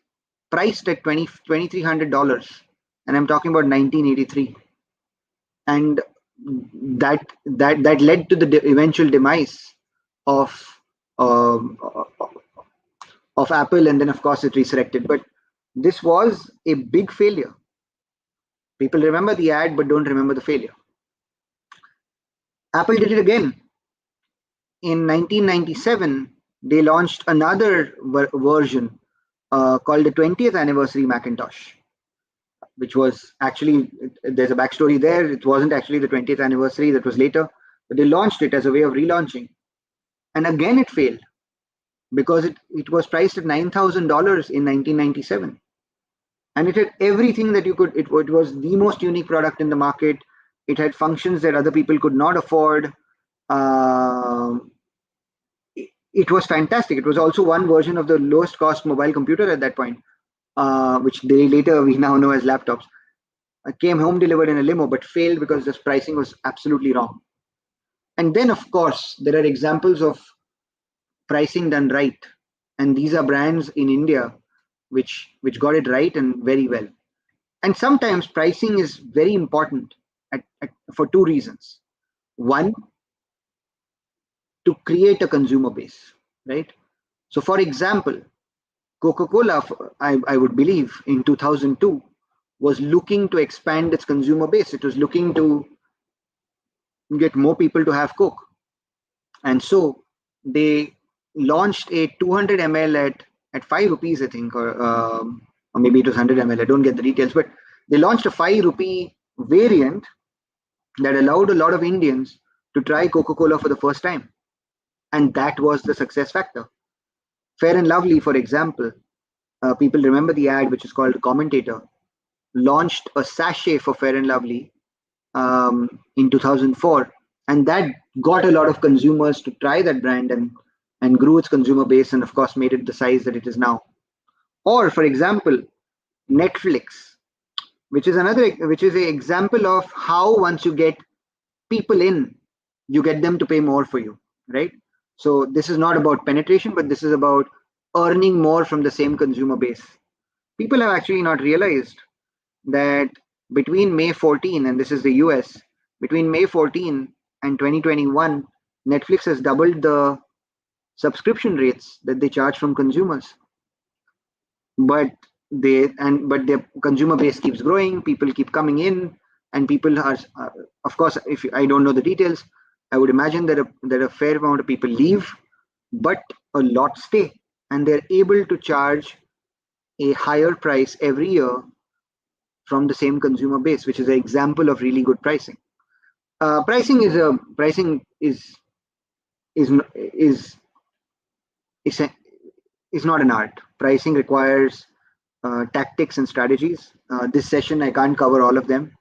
priced at $2,300, and I'm talking about 1983, and that led to the eventual demise of Apple, and then of course it resurrected. But this was a big failure. People remember the ad but don't remember the failure. Apple did it again. In 1997, they launched another version called the 20th Anniversary Macintosh, which was actually, there's a backstory there. It wasn't actually the 20th anniversary, that was later, but they launched it as a way of relaunching. And again, it failed because it was priced at $9,000 in 1997. And it had everything that you could, it was the most unique product in the market. It had functions that other people could not afford. It was fantastic. It was also one version of the lowest cost mobile computer at that point, which later we now know as laptops. Came home delivered in a limo, but failed because this pricing was absolutely wrong. And then, of course, there are examples of pricing done right. And these are brands in India which got it right and very well. And sometimes pricing is very important for two reasons. One, to create a consumer base, right? So for example, Coca-Cola, I would believe in 2002, was looking to expand its consumer base. It was looking to get more people to have Coke. And so they launched a 200 ml at 5 rupees, I think, or maybe it was 100 ml. I don't get the details, but they launched a 5 rupee variant that allowed a lot of Indians to try Coca-Cola for the first time. And that was the success factor. Fair and Lovely, for example, people remember the ad, which is called Commentator, launched a sachet for Fair and Lovely in 2004. And that got a lot of consumers to try that brand and grew its consumer base, and of course made it the size that it is now. Or for example, Netflix, which is an example of how once you get people in, you get them to pay more for you, right? So this is not about penetration, but this is about earning more from the same consumer base. People have actually not realized that between May 14, and this is the US, between May 14 and 2021, Netflix has doubled the subscription rates that they charge from consumers. But their consumer base keeps growing, people keep coming in, and people are, of course, if I don't know the details, I would imagine that a fair amount of people leave, but a lot stay, and they're able to charge a higher price every year from the same consumer base, which is an example of really good pricing. Pricing is not an art. Pricing requires tactics and strategies. This session I can't cover all of them,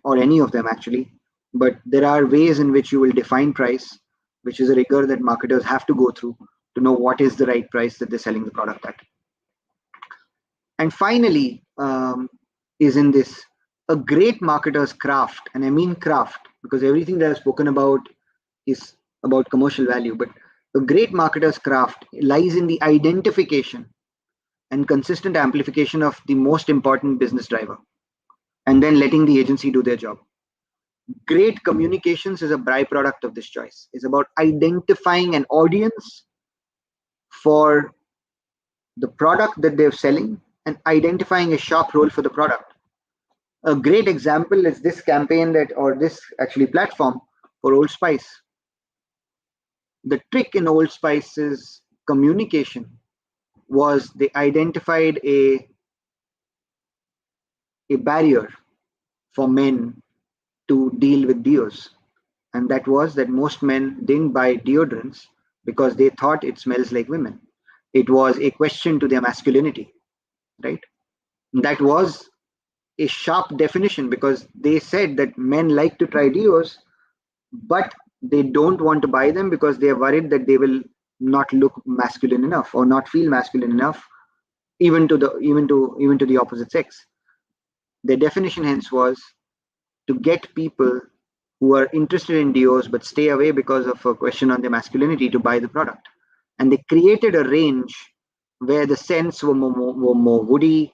or any of them actually. But there are ways in which you will define price, which is a rigor that marketers have to go through to know what is the right price that they're selling the product at. And finally, is in this, a great marketer's craft, and I mean craft because everything that I've spoken about is about commercial value, but a great marketer's craft lies in the identification and consistent amplification of the most important business driver, and then letting the agency do their job. Great communications is a byproduct of this choice. It's about identifying an audience for the product that they're selling, and identifying a sharp role for the product. A great example is this campaign or this actually platform for Old Spice. The trick in Old Spice's communication was they identified a barrier for men to deal with deos, and that was that most men didn't buy deodorants because they thought it smells like women. It was a question to their masculinity, right? That was a sharp definition, because they said that men like to try deos, but they don't want to buy them because they are worried that they will not look masculine enough or not feel masculine enough, even to the opposite sex. Their definition hence was to get people who are interested in deos but stay away because of a question on their masculinity to buy the product. And they created a range where the scents were more woody,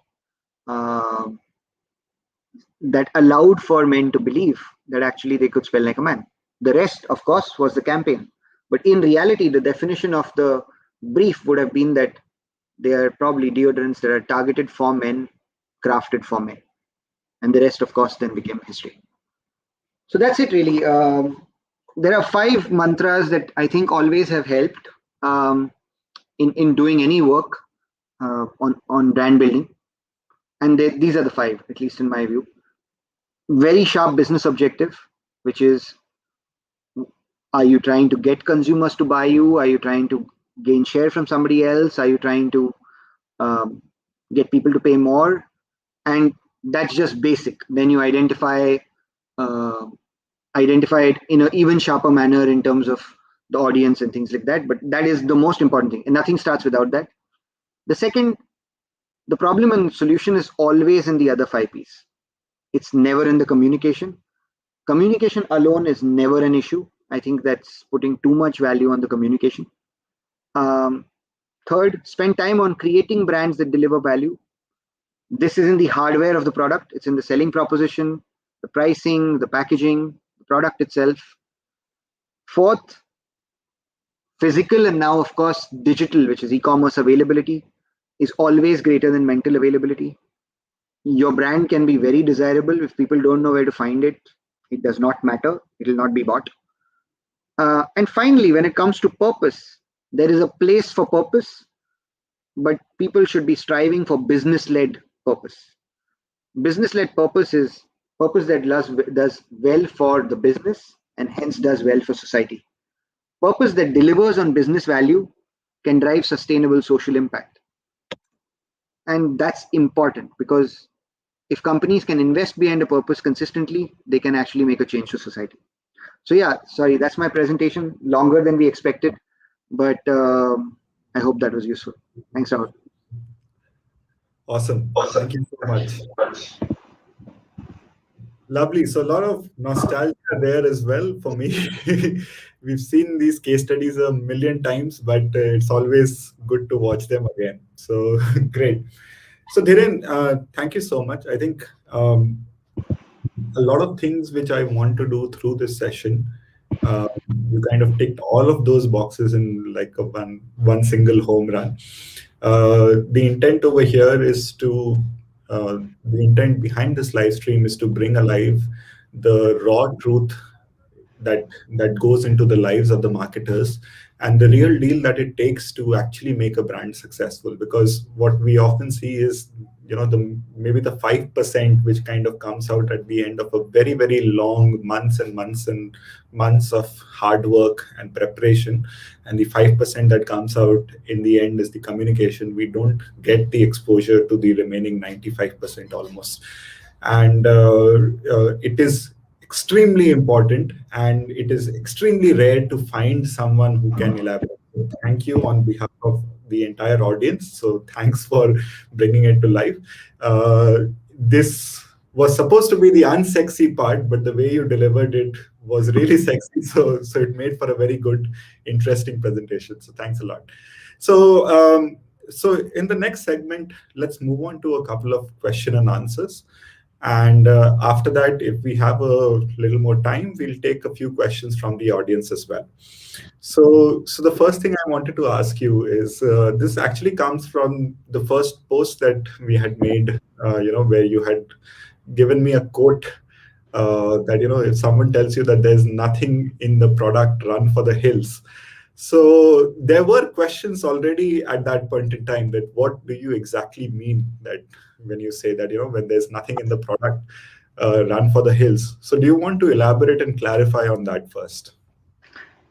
that allowed for men to believe that actually they could smell like a man. The rest, of course, was the campaign. But in reality, the definition of the brief would have been that they are probably deodorants that are targeted for men, crafted for men. And the rest, of course, then became history. So that's it, really. There are 5 mantras that I think always have helped in doing any work on brand building. And these are the 5, at least in my view. Very sharp business objective, which is, are you trying to get consumers to buy you? Are you trying to gain share from somebody else? Are you trying to get people to pay more? And that's just basic. Then you identify it in an even sharper manner in terms of the audience and things like that. But that is the most important thing, and nothing starts without that. The second, the problem and solution is always in the other 5 P's. It's never in the communication. Communication alone is never an issue. I think that's putting too much value on the communication. Third, spend time on creating brands that deliver value. This is in the hardware of the product. It's in the selling proposition, the pricing, the packaging, the product itself. Fourth, physical and now, of course, digital, which is e-commerce availability, is always greater than mental availability. Your brand can be very desirable. If people don't know where to find it, it does not matter. It will not be bought. And finally, when it comes to purpose, there is a place for purpose, but people should be striving for business-led purpose. Business-led purpose is purpose that does well for the business and hence does well for society. Purpose that delivers on business value can drive sustainable social impact. And that's important, because if companies can invest behind a purpose consistently, they can actually make a change to society. So yeah, sorry, that's my presentation. Longer than we expected, but I hope that was useful. Thanks, Rahul. Awesome. Thank you so much. Lovely. So a lot of nostalgia there as well for me. We've seen these case studies a million times, but it's always good to watch them again. So great. So Dhiren, thank you so much. I think a lot of things which I want to do through this session, you kind of ticked all of those boxes in like a one single home run. The intent over here is to, the intent behind this live stream is to bring alive the raw truth that goes into the lives of the marketers and the real deal that it takes to actually make a brand successful. Because what we often see is, maybe the 5% which kind of comes out at the end of a very, very long months and months of hard work and preparation, and the 5% that comes out in the end is the communication. We don't get the exposure to the remaining 95% almost, and it is extremely important, and it is extremely rare to find someone who can elaborate. So thank you on behalf of the entire audience. So thanks for bringing it to life. This was supposed to be the unsexy part, but the way you delivered it was really sexy. So it made for a very good, interesting presentation. So thanks a lot. So in the next segment, let's move on to a couple of question and answers. And after that, if we have a little more time, we'll take a few questions from the audience as well. So the first thing I wanted to ask you is, this actually comes from the first post that we had made, where you had given me a quote that, if someone tells you that there's nothing in the product, run for the hills. So there were questions already at that point in time that what do you exactly mean that when you say that, when there's nothing in the product, run for the hills. So do you want to elaborate and clarify on that first?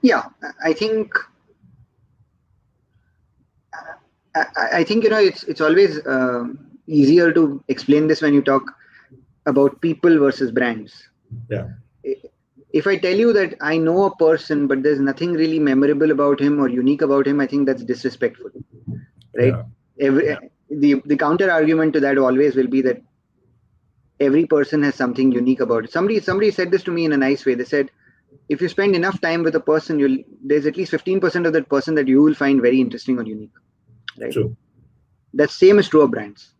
Yeah, I think it's always easier to explain this when you talk about people versus brands. Yeah. If I tell you that I know a person, but there's nothing really memorable about him or unique about him, I think that's disrespectful, right? Yeah. The counter argument to that always will be that every person has something unique about it. Somebody said this to me in a nice way. They said, if you spend enough time with a person, there's at least 15% of that person that you will find very interesting or unique, right? True. That same is true of brands.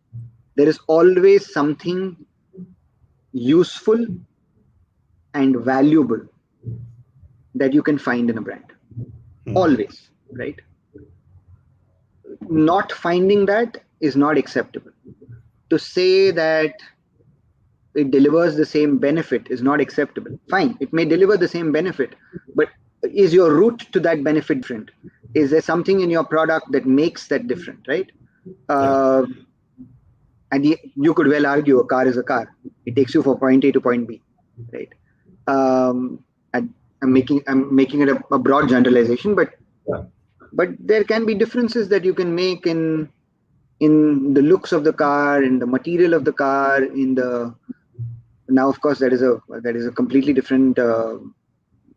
There is always something useful and valuable that you can find in a brand. Always, right? Not finding that is not acceptable. To say that it delivers the same benefit is not acceptable. Fine, it may deliver the same benefit, but is your route to that benefit different? Is there something in your product that makes that different, right? And you could well argue a car is a car. It takes you from point A to point B, right? And I'm making it a broad generalization, but there can be differences that you can make in the looks of the car, in the material of the car, now of course that is a completely different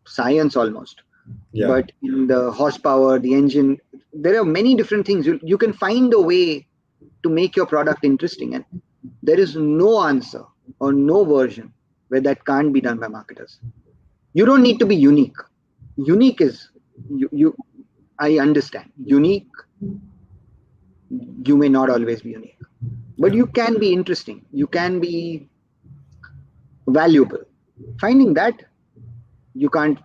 science almost. Yeah. But in the horsepower, the engine, there are many different things. You can find a way to make your product interesting, and there is no answer or no version where that can't be done by marketers. You don't need to be unique. Unique is I understand. Unique, you may not always be unique, but you can be interesting. You can be valuable. Finding that you can't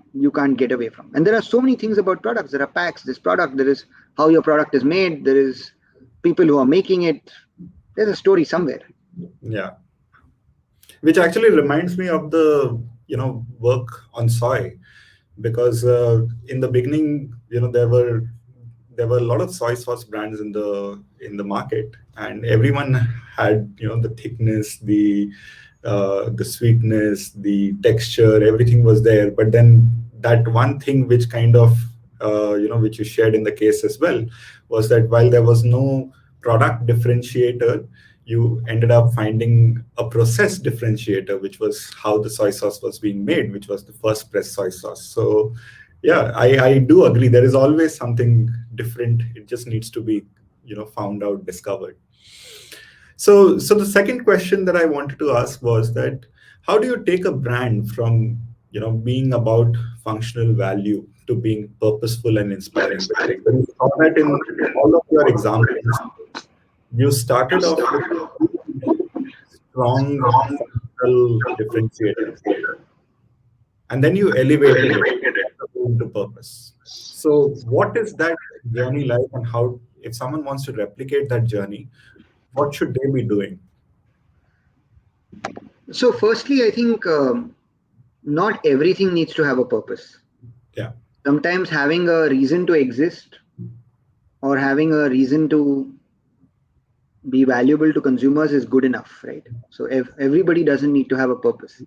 get away from. And there are so many things about products. There are packs, this product, there is how your product is made, there is people who are making it. There's a story somewhere. Yeah. Which actually reminds me of the work on soy, because in the beginning, there were a lot of soy sauce brands in the market, and everyone had the thickness, the sweetness, the texture, everything was there. But then that one thing which kind of which you shared in the case as well, was that while there was no product differentiator, you ended up finding a process differentiator, which was how the soy sauce was being made, which was the first press soy sauce. So yeah, I do agree. There is always something different. It just needs to be, found out, discovered. So the second question that I wanted to ask was that, how do you take a brand from, being about functional value to being purposeful and inspiring? You saw that in all of your examples. You started off with strong functional differentiators, and then you elevated it into purpose. So what is that journey like, and how, if someone wants to replicate that journey, what should they be doing? So firstly, I think not everything needs to have a purpose. Yeah. Sometimes having a reason to exist or having a reason to be valuable to consumers is good enough, right? So if everybody doesn't need to have a purpose.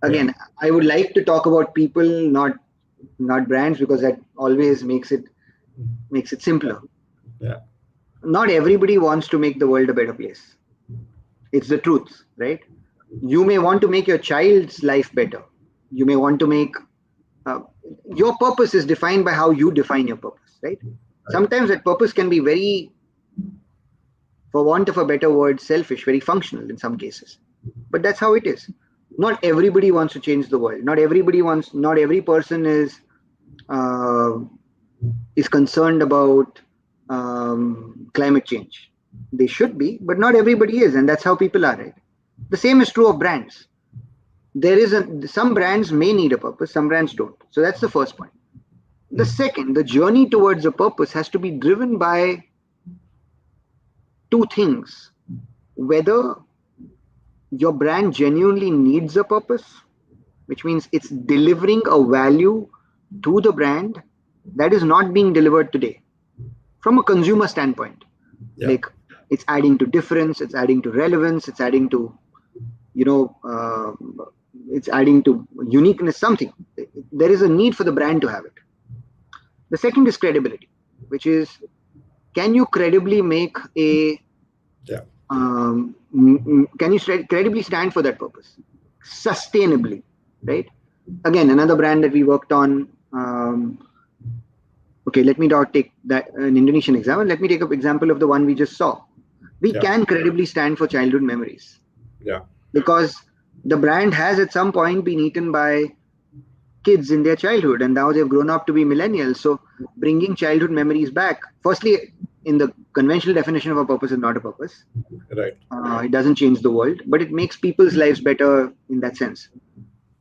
Again, I would like to talk about people, not brands, because that always makes it simpler. Yeah. Not everybody wants to make the world a better place. It's the truth, right? You may want to make your child's life better. You may want to make your purpose is defined by how you define your purpose, right? Sometimes that purpose can be very, for want of a better word, selfish, very functional in some cases. But that's how it is. Not everybody wants to change the world. Not every person is concerned about climate change. They should be, but not everybody is, and that's how people are, right? The same is true of brands. Some brands may need a purpose, some brands don't. So that's the first point. The second, the journey towards a purpose has to be driven by two things. Whether your brand genuinely needs a purpose, which means it's delivering a value to the brand that is not being delivered today from a consumer standpoint. Like it's adding to difference, it's adding to relevance, it's adding to, it's adding to uniqueness, something. There is a need for the brand to have it. The second is credibility, which is, can you credibly make a can you credibly stand for that purpose sustainably, right? Again, another brand that we worked on. Okay, let me not take that an Indonesian example. Let me take an example of the one we just saw. We can credibly stand for childhood memories. Because the brand has at some point been eaten by kids in their childhood, and now they've grown up to be millennials. So bringing childhood memories back, firstly, in the conventional definition of a purpose, is not a purpose. Right. It doesn't change the world, but it makes people's lives better in that sense.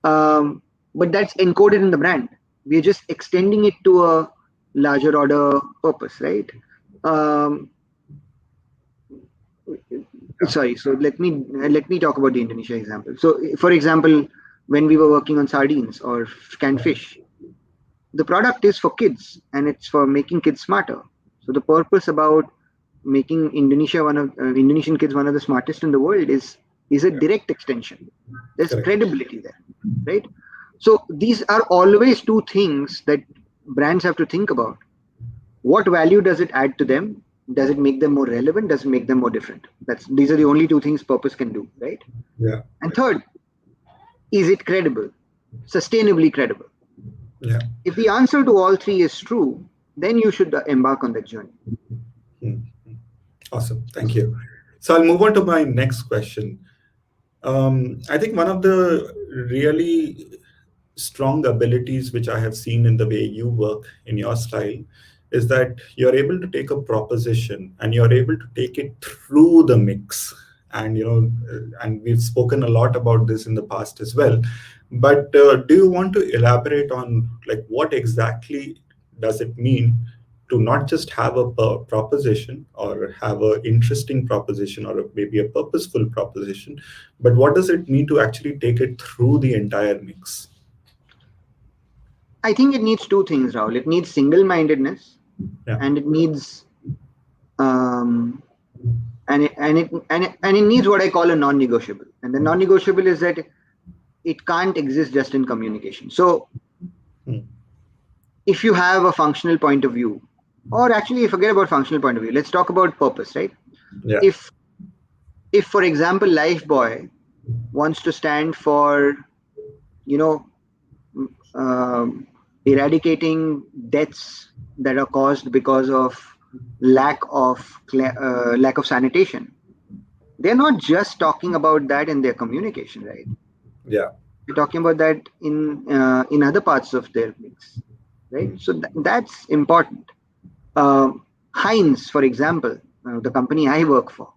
But that's encoded in the brand. We're just extending it to a larger order purpose, right? Sorry. So let me talk about the Indonesia example. So, for example, when we were working on sardines or canned fish, the product is for kids and it's for making kids smarter. So the purpose about making Indonesian kids one of the smartest in the world is a direct extension. There's credibility there, right? So these are always two things that brands have to think about. What value does it add to them? Does it make them more relevant? Does it make them more different? These are the only two things purpose can do, right? Yeah. And third, is it credible? Sustainably credible? Yeah. If the answer to all three is true, then you should embark on that journey. Awesome. Thank you. So I'll move on to my next question. I think one of the really strong abilities which I have seen in the way you work in your style is that you're able to take a proposition and you're able to take it through the mix. And and we've spoken a lot about this in the past as well. But do you want to elaborate on what exactly does it mean to not just have a proposition or have an interesting proposition or maybe a purposeful proposition, but what does it mean to actually take it through the entire mix? I think it needs two things, Rahul. It needs single-mindedness, and it needs and it needs what I call a non-negotiable. And the non-negotiable is that it can't exist just in communication. So if you have a functional point of view, or actually forget about functional point of view, let's talk about purpose, right? Yeah. If for example, Lifebuoy wants to stand for, eradicating deaths that are caused because of lack of sanitation, they're not just talking about that in their communication, right? Yeah. They're talking about that in other parts of their mix, right? So that's important. Heinz, for example, the company I work for,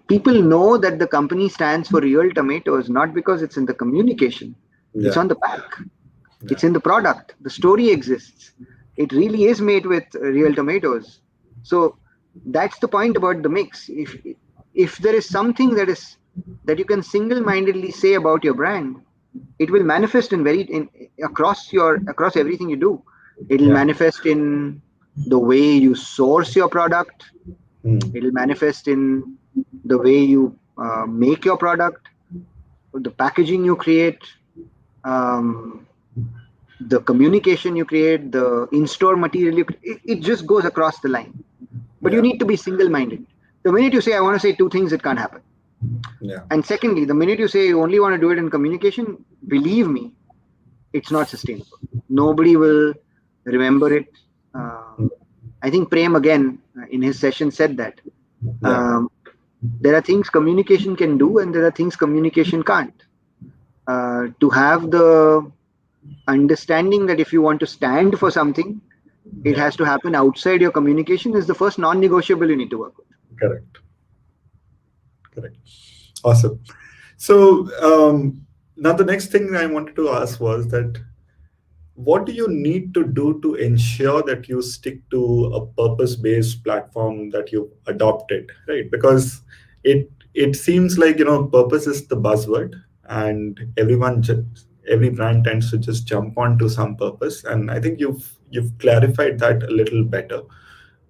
people know that the company stands for real tomatoes not because it's in the communication, it's on the pack, it's in the product, the story exists. It really is made with real tomatoes. So that's the point about the mix. If there is something that you can single-mindedly say about your brand, it will manifest across everything you do. It'll manifest in the way you source your product. It'll manifest in the way you make your product, the packaging you create, the communication you create, the in-store material it just goes across the line. But you need to be single-minded. The minute you say, I want to say two things, it can't happen. Yeah. And secondly, the minute you say you only want to do it in communication, believe me, it's not sustainable. Nobody will remember it. I think Prem again in his session said that there are things communication can do and there are things communication can't. To have the understanding that if you want to stand for something, it has to happen outside your communication is the first non-negotiable you need to work with. Correct. Awesome. So now the next thing I wanted to ask was that what do you need to do to ensure that you stick to a purpose-based platform that you've adopted, right? Because it seems like, purpose is the buzzword, and every brand tends to just jump onto some purpose, and I think you've clarified that a little better.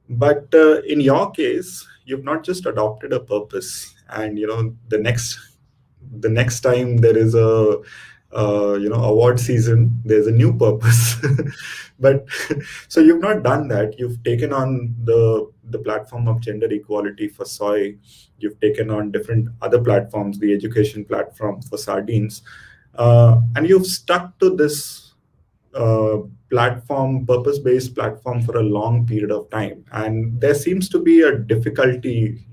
But in your case, you've not just adopted a purpose, and the next time there is a award season, there's a new purpose. But so you've not done that. You've taken on the platform of gender equality for soy. You've taken on different other platforms, the education platform for sardines, and you've stuck to this purpose-based platform for a long period of time. And there seems to be a difficulty,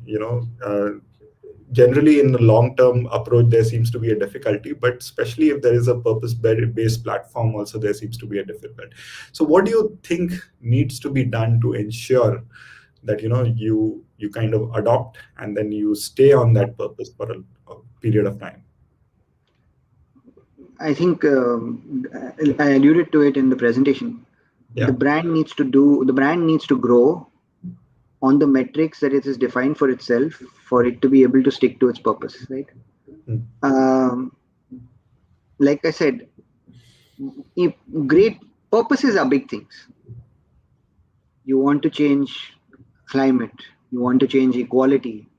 generally in the long-term approach, there seems to be a difficulty, but especially if there is a purpose-based platform also, there seems to be a difficulty. So what do you think needs to be done to ensure that, you kind of adopt and then you stay on that purpose for a period of time? I think I alluded to it in the presentation. Yeah. The brand needs to grow on the metrics that it is defined for itself, for it to be able to stick to its purpose, right? Like I said, great purposes are big things. You want to change climate, you want to change equality,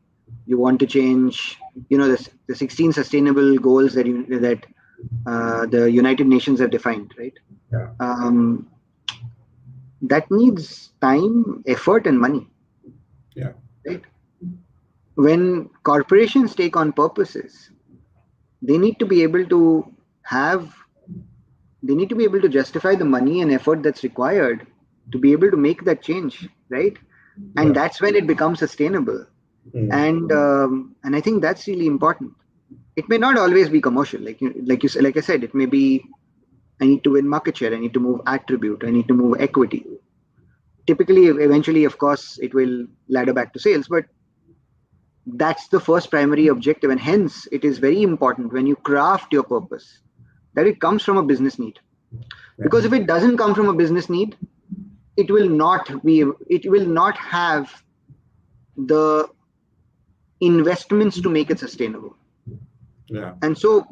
you want to change, the 16 sustainable goals that the United Nations have defined, right? Yeah. That needs time, effort, and money. Yeah. Right? When corporations take on purposes, they need to be able to justify the money and effort that's required to be able to make that change, right? And that's when it becomes sustainable. And I think that's really important. It may not always be commercial, like I said, it may be, I need to win market share, I need to move attribute, I need to move equity. Typically, eventually, of course, it will ladder back to sales, but that's the first primary objective. And hence, it is very important when you craft your purpose that it comes from a business need. Because if it doesn't come from a business need, it will not have the investments to make it sustainable. Yeah. And so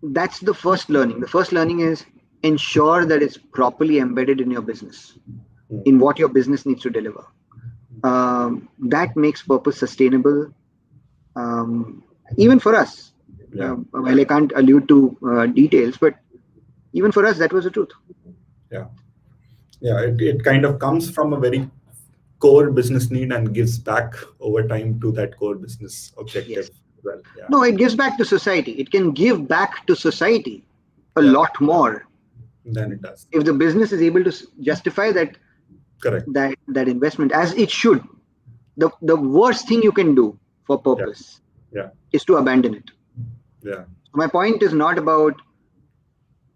that's the first learning. The first learning is ensure that it's properly embedded in your business, in what your business needs to deliver. That makes purpose sustainable. Even for us, well, I can't allude to details, but even for us, that was the truth. Yeah. Yeah. It kind of comes from a very core business need and gives back over time to that core business objective. Yes. Well, yeah. No, it gives back to society. It can give back to society a lot more than it does. If the business is able to justify that, correct, that investment as it should. The worst thing you can do for purpose is to abandon it. Yeah. My point is not about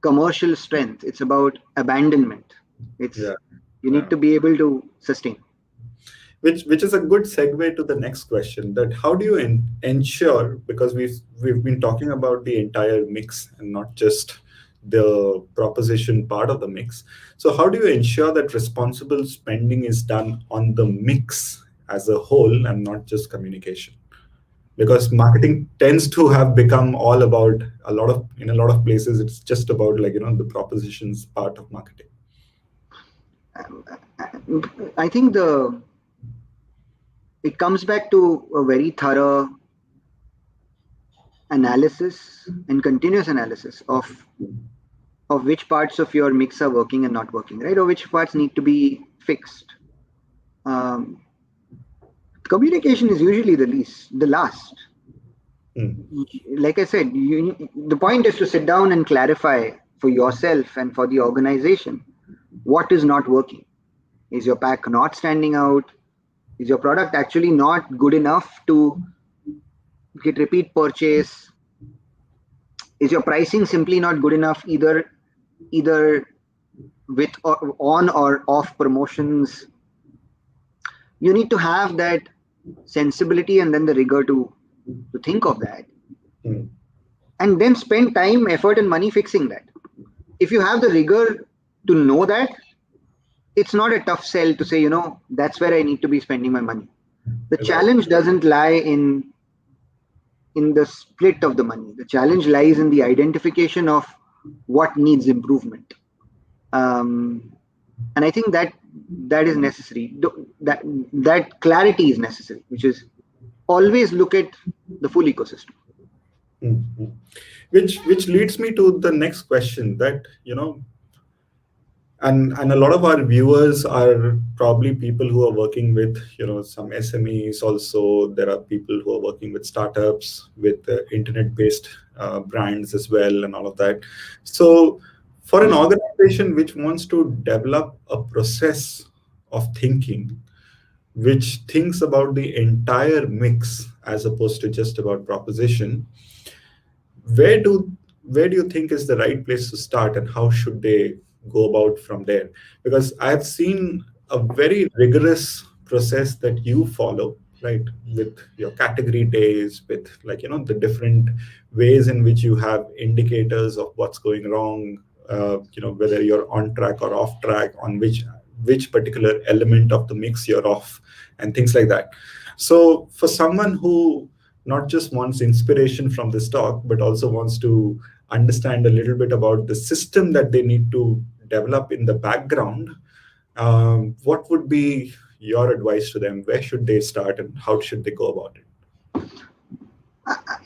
commercial strength. It's about abandonment. You need to be able to sustain. Which is a good segue to the next question, that how do you ensure, because we've been talking about the entire mix and not just the proposition part of the mix. So how do you ensure that responsible spending is done on the mix as a whole and not just communication? Because marketing tends to have become all about in a lot of places, it's just about the propositions part of marketing. I think it comes back to a very thorough analysis and continuous analysis of which parts of your mix are working and not working, right? Or which parts need to be fixed. Communication is usually the last. Like I said, the point is to sit down and clarify for yourself and for the organization what is not working. Is your pack not standing out? Is your product actually not good enough to get repeat purchase? Is your pricing simply not good enough, either with on or off promotions? You need to have that sensibility and then the rigor to think of that, and then spend time, effort, and money fixing that. If you have the rigor to know that, it's not a tough sell to say, that's where I need to be spending my money. The challenge doesn't lie in the split of the money. The challenge lies in the identification of what needs improvement. And I think that is necessary. That clarity is necessary, which is always look at the full ecosystem. Which leads me to the next question that, and a lot of our viewers are probably people who are working with, some SMEs also. There are people who are working with startups, with internet-based brands as well, and all of that. So for an organization which wants to develop a process of thinking, which thinks about the entire mix as opposed to just about proposition, where do you think is the right place to start, and how should they go about from there? Because I've seen a very rigorous process that you follow, right, with your category days, with the different ways in which you have indicators of what's going wrong, whether you're on track or off track, on which particular element of the mix you're off, and things like that. So for someone who not just wants inspiration from this talk, but also wants to understand a little bit about the system that they need to develop in the background, what would be your advice to them? Where should they start, and how should they go about it?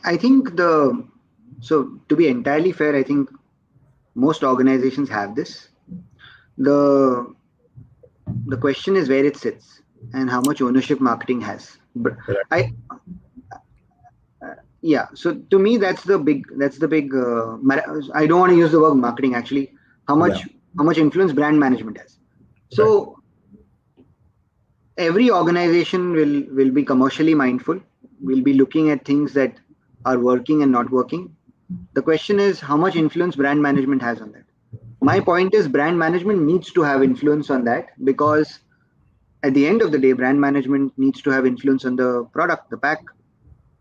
I think so to be entirely fair, I think most organizations have this. The question is where it sits and how much ownership marketing has. But so to me, that's the big. I don't want to use the word marketing actually. How much influence brand management has. So every organization will be commercially mindful. We'll be looking at things that are working and not working. The question is how much influence brand management has on that. My point is brand management needs to have influence on that, because at the end of the day, brand management needs to have influence on the product, the pack,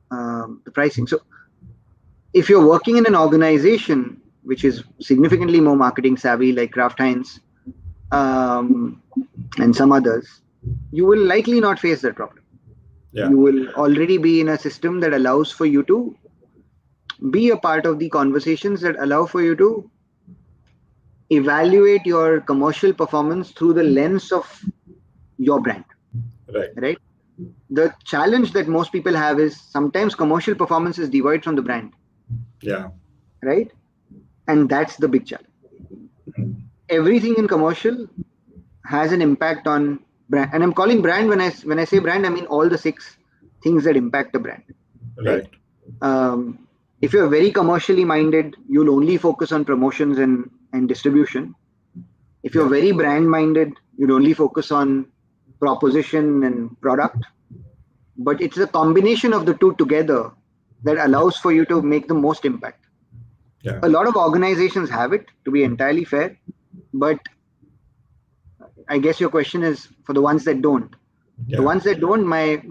the pricing. So if you're working in an organization which is significantly more marketing savvy, like Kraft Heinz and some others, you will likely not face that problem. You will already be in a system that allows for you to be a part of the conversations, that allow for you to evaluate your commercial performance through the lens of your brand. Right? The challenge that most people have is sometimes commercial performance is devoid from the brand. Right? And that's the big challenge. Everything in commercial has an impact on brand. And I'm calling brand, when I say brand, I mean all the 6 things that impact the brand. Right? If you're very commercially minded, you'll only focus on promotions and distribution. If you're very brand minded, you'll only focus on proposition and product. But it's a combination of the two together that allows for you to make the most impact. A lot of organizations have it, to be entirely fair, but I guess your question is for the ones that don't. The ones that don't, my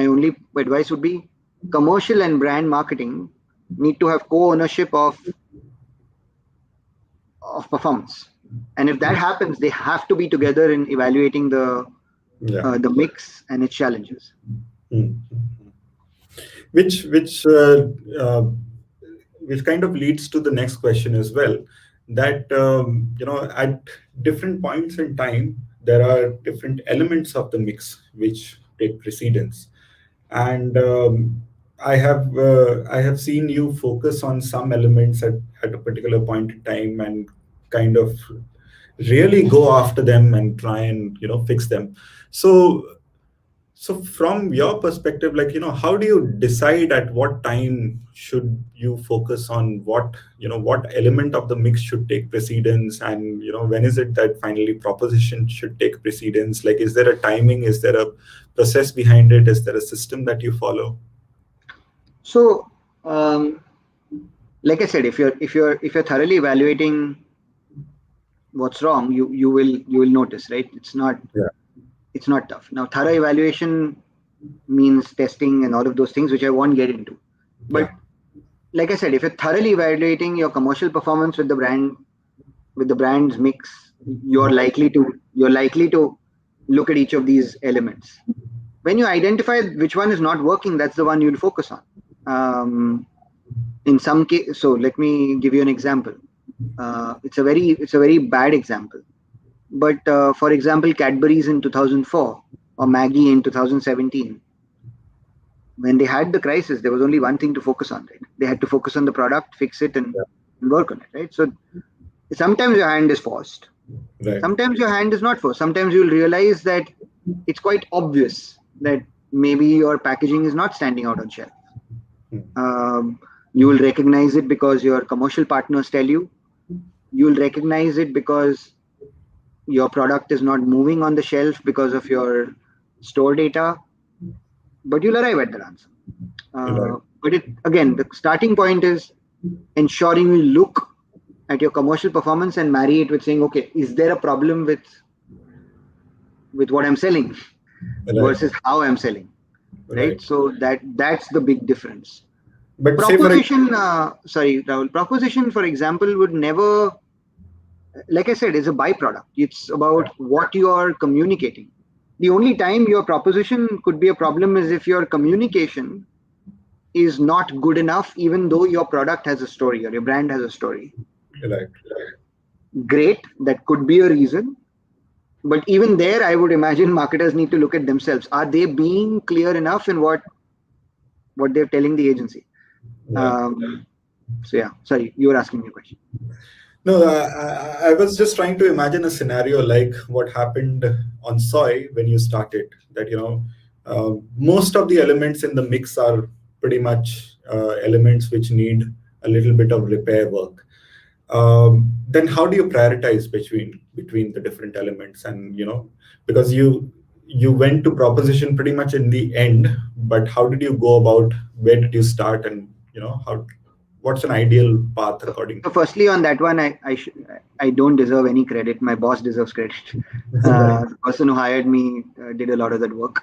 only advice would be commercial and brand marketing need to have co-ownership of performance. And if that happens, they have to be together in evaluating the mix and its challenges. Which kind of leads to the next question as well, that at different points in time there are different elements of the mix which take precedence, and I have seen you focus on some elements at a particular point in time and kind of really go after them and try and fix them. So from your perspective, how do you decide at what time should you focus on what element of the mix should take precedence, and when is it that finally proposition should take precedence? Like, is there a timing? Is there a process behind it? Is there a system that you follow? So, like I said, if you're thoroughly evaluating what's wrong, you will notice, right? It's not tough. Now, thorough evaluation means testing and all of those things, which I won't get into. But like I said, if you're thoroughly evaluating your commercial performance with the brand's mix, you're likely to look at each of these elements. When you identify which one is not working, that's the one you'll focus on. In some case, so let me give you an example. It's a very bad example, but for example, Cadbury's in 2004 or Maggie in 2017. When they had the crisis, there was only one thing to focus on, right? They had to focus on the product, fix it, and work on it, right? So sometimes your hand is forced. Right. Sometimes your hand is not forced. Sometimes you'll realize that it's quite obvious that maybe your packaging is not standing out on shelf. You will recognize it because your commercial partners tell you. You'll recognize it because your product is not moving on the shelf because of your store data. But you'll arrive at that answer. But the starting point is ensuring you look at your commercial performance and marry it with saying, okay, is there a problem with what I'm selling versus how I'm selling, right? So that's the big difference. But proposition, Rahul, proposition, for example, would never, like I said, is a byproduct. It's about what you are communicating. The only time your proposition could be a problem is if your communication is not good enough, even though your product has a story or your brand has a story. Right. Great, that could be a reason. But even there, I would imagine marketers need to look at themselves. Are they being clear enough in what they're telling the agency? So yeah, sorry, you were asking me a question. No, I was just trying to imagine a scenario like what happened on soy when you started. That most of the elements in the mix are pretty much elements which need a little bit of repair work. Then how do you prioritize between the different elements? And because you went to proposition pretty much in the end, but how did you go about? Where did you start? And what's an ideal path according to? So firstly, on that one, I don't deserve any credit. My boss deserves credit. The person who hired me did a lot of that work.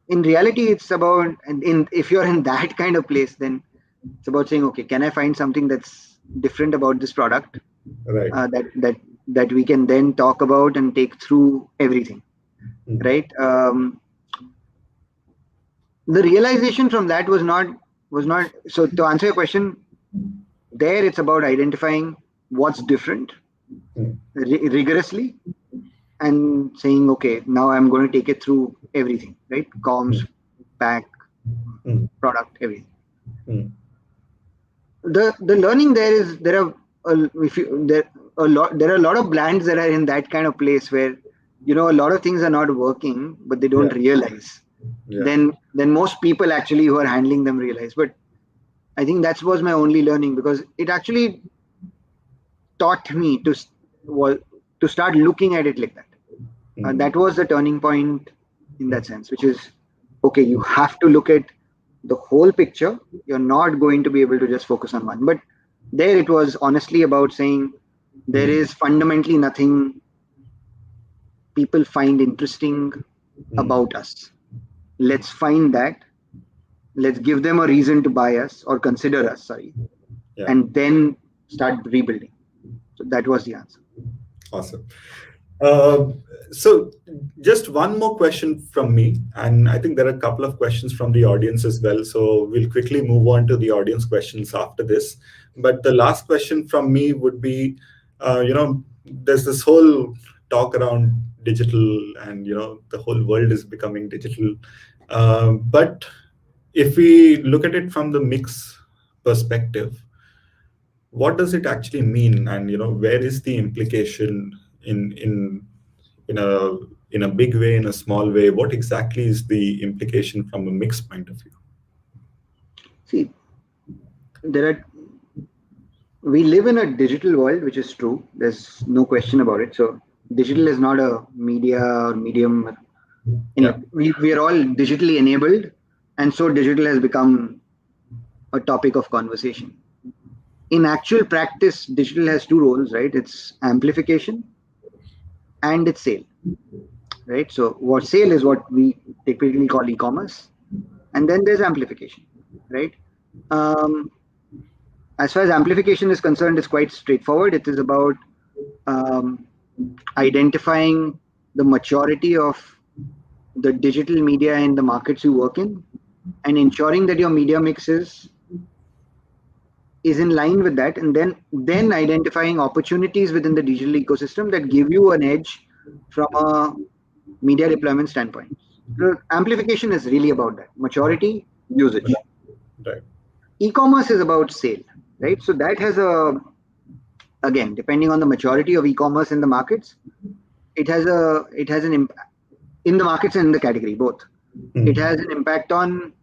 In reality, it's about, if you're in that kind of place, then it's about saying, okay, can I find something that's different about this product, right? That we can then talk about and take through everything, right? The realization from that was not. So to answer your question, there it's about identifying what's different rigorously and saying, okay, now I'm going to take it through everything, right? Comms, pack, product, everything. The learning there is there are a lot of brands that are in that kind of place where a lot of things are not working, but they don't realize. Then most people actually who are handling them realize. But I think that was my only learning, because it actually taught me to start looking at it like that. That was the turning point in that sense, which is, okay, you have to look at the whole picture. You're not going to be able to just focus on one. But there it was honestly about saying there is fundamentally nothing people find interesting about us. Let's find that. Let's give them a reason to buy us or consider us, and then start rebuilding. So that was the answer. Awesome. So just one more question from me, and I think there are a couple of questions from the audience as well. So we'll quickly move on to the audience questions after this. But the last question from me would be, there's this whole talk around digital, and the whole world is becoming digital. But if we look at it from the mix perspective, what does it actually mean? And where is the implication in a big way, in a small way? What exactly is the implication from a mix point of view? See, we live in a digital world, which is true. There's no question about it. So digital is not a media or medium. We are all digitally enabled, and so digital has become a topic of conversation. In actual practice, digital has two roles, right? It's amplification and it's sale. right? So what sale is what we typically call e-commerce, and then there's amplification, right? As far as amplification is concerned, it's quite straightforward. It is about identifying the maturity of the digital media in the markets you work in, and ensuring that your media mix is in line with that, and then identifying opportunities within the digital ecosystem that give you an edge from a media deployment standpoint. So amplification is really about that: maturity, usage. Right. E-commerce is about sale, right? So that has again, depending on the maturity of e-commerce in the markets, it has an impact in the markets and in the category both. It has an impact on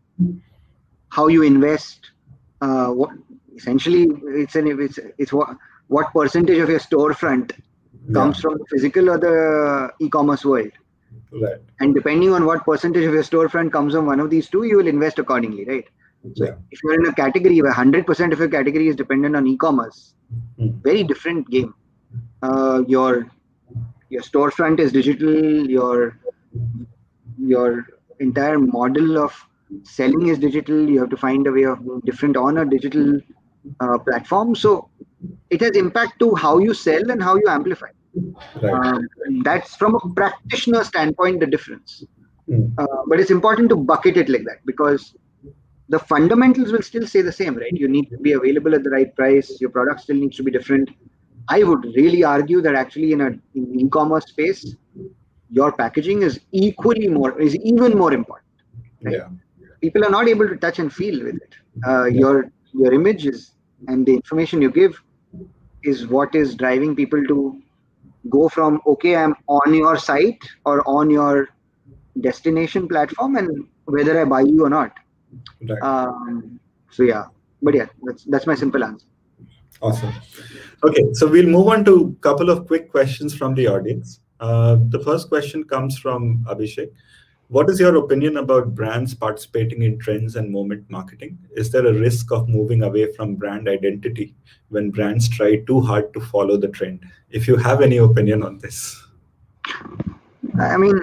how you invest. What essentially it's what percentage of your storefront comes from the physical or the e-commerce world. Right. And depending on what percentage of your storefront comes from one of these two, you will invest accordingly, right? So if you're in a category where 100% of your category is dependent on e-commerce, very different game. Your storefront is digital. Your entire model of selling is digital. You have to find a way of being different on a digital platform. So it has impact to how you sell and how you amplify. Right. That's from a practitioner standpoint the difference. But it's important to bucket it like that, because the fundamentals will still stay the same, right? You need to be available at the right price. Your product still needs to be different. I would really argue that actually in the e-commerce space, your packaging is even more important. Right? Yeah. People are not able to touch and feel with it. Your images and the information you give is what is driving people to go from, okay, I'm on your site or on your destination platform, and whether I buy you or not. Right. So yeah, but yeah, that's my simple answer. Awesome. Okay, so we'll move on to a couple of quick questions from the audience. The first question comes from Abhishek. What is your opinion about brands participating in trends and moment marketing? Is there a risk of moving away from brand identity when brands try too hard to follow the trend? If you have any opinion on this. I mean,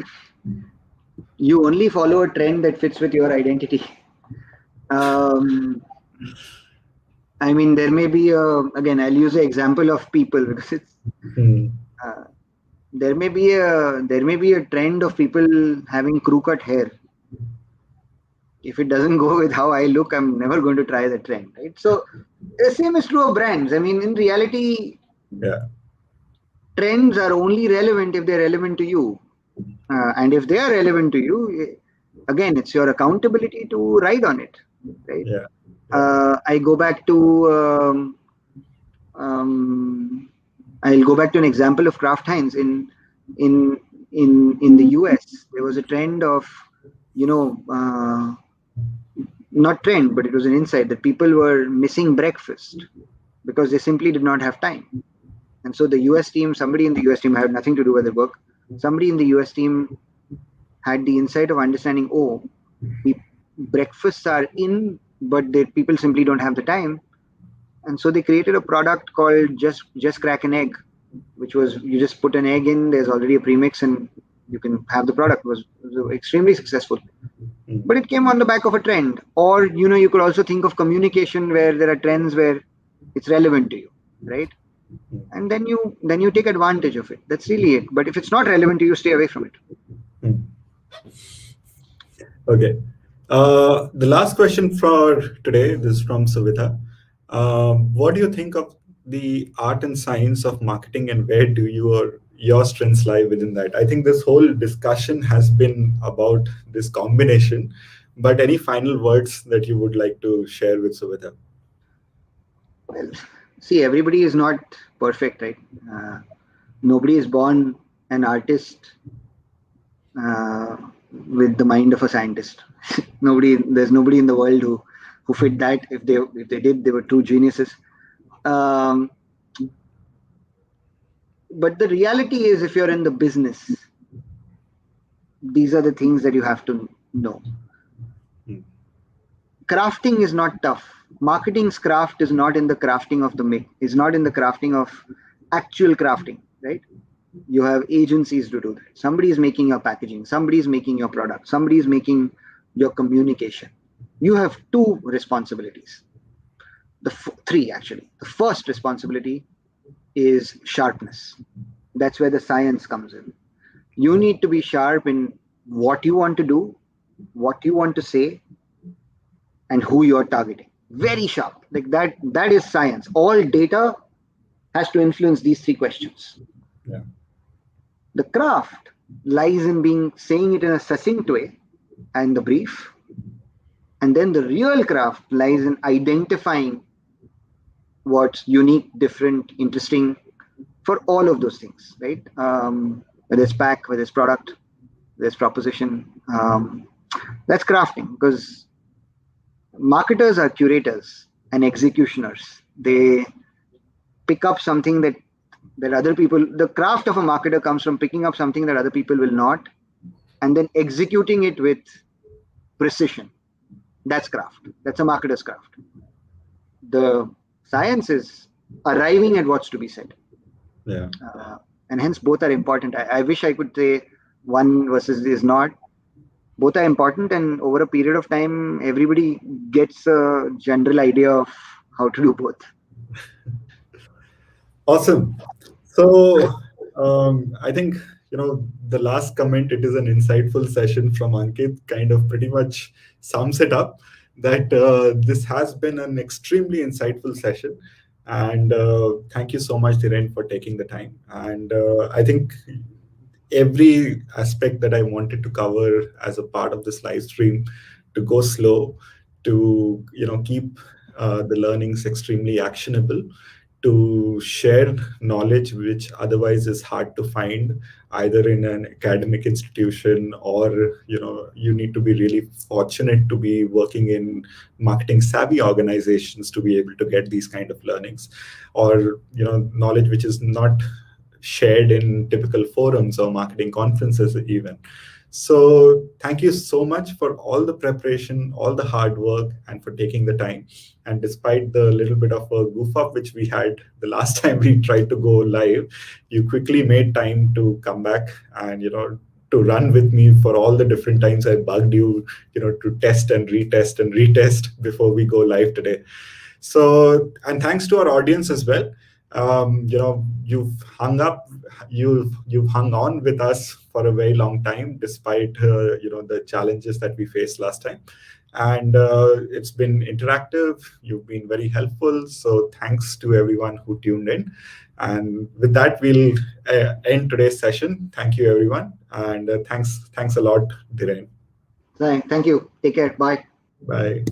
you only follow a trend that fits with your identity. I mean, there may be again, I'll use an example of people, because it's there may be a trend of people having crew cut hair. If it doesn't go with how I look, I'm never going to try the trend, right? So the same is true of brands. I mean, in reality, trends are only relevant if they're relevant to you. And if they are relevant to you, again, it's your accountability to ride on it, right? I go back to I'll go back to an example of Kraft Heinz in the US. There was a trend of, not trend, but it was an insight that people were missing breakfast because they simply did not have time. And so the US team, somebody in the US team, had nothing to do with the work. Somebody in the US team had the insight of understanding, breakfasts are in, but people simply don't have the time. And so they created a product called Just Crack an Egg, which was, you just put an egg in, there's already a premix, and you can have the product. It was extremely successful. But it came on the back of a trend. Or, you could also think of communication where there are trends where it's relevant to you, right? And then you take advantage of it. That's really it. But if it's not relevant to you, stay away from it. Okay. The last question for today, this is from Savitha. What do you think of the art and science of marketing, and where do your strengths lie within that? I think this whole discussion has been about this combination, but any final words that you would like to share with Savitha? Well, see, everybody is not perfect, right? Nobody is born an artist with the mind of a scientist. There's nobody in the world who fit that. If they did, they were true geniuses. But the reality is, if you're in the business, these are the things that you have to know. Crafting is not tough. Marketing's craft is not in the crafting of the make, is not in the crafting of actual crafting, right? You have agencies to do that. Somebody is making your packaging. Somebody is making your product. Somebody is making your communication. You have two responsibilities. Three, actually. The first responsibility is sharpness. That's where the science comes in. You need to be sharp in what you want to do, what you want to say, and who you're targeting. Very sharp. Like that is science. All data has to influence these three questions. Yeah. The craft lies in saying it in a succinct way and the brief. And then the real craft lies in identifying what's unique, different, interesting for all of those things, right? Whether it's pack, whether it's product, whether it's proposition. That's crafting, because marketers are curators and executioners. They pick up something that other people, the craft of a marketer comes from picking up something that other people will not, and then executing it with precision. That's craft. That's a marketer's craft. The science is arriving at what's to be said. Yeah. And hence both are important. I wish I could say one versus is not. Both are important, and over a period of time, everybody gets a general idea of how to do both. Awesome. So I think, the last comment, it is an insightful session from Ankit, kind of pretty much sums it up, that this has been an extremely insightful session. And thank you so much, Dhiren, for taking the time. And I think every aspect that I wanted to cover as a part of this live stream, to go slow, to keep the learnings extremely actionable, to share knowledge which otherwise is hard to find either in an academic institution, or you need to be really fortunate to be working in marketing savvy organizations to be able to get these kind of learnings, or knowledge which is not shared in typical forums or marketing conferences even. So thank you so much for all the preparation, all the hard work, and for taking the time. And despite the little bit of a goof up which we had the last time we tried to go live, you quickly made time to come back and to run with me for all the different times I bugged you, to test and retest before we go live today. So, and thanks to our audience as well. You've hung on with us for a very long time, despite the challenges that we faced last time, and it's been interactive. You've been very helpful, so thanks to everyone who tuned in. And with that, we'll end today's session. Thank you, everyone, and thanks a lot, Dhiren. Thank you. Take care. Bye. Bye.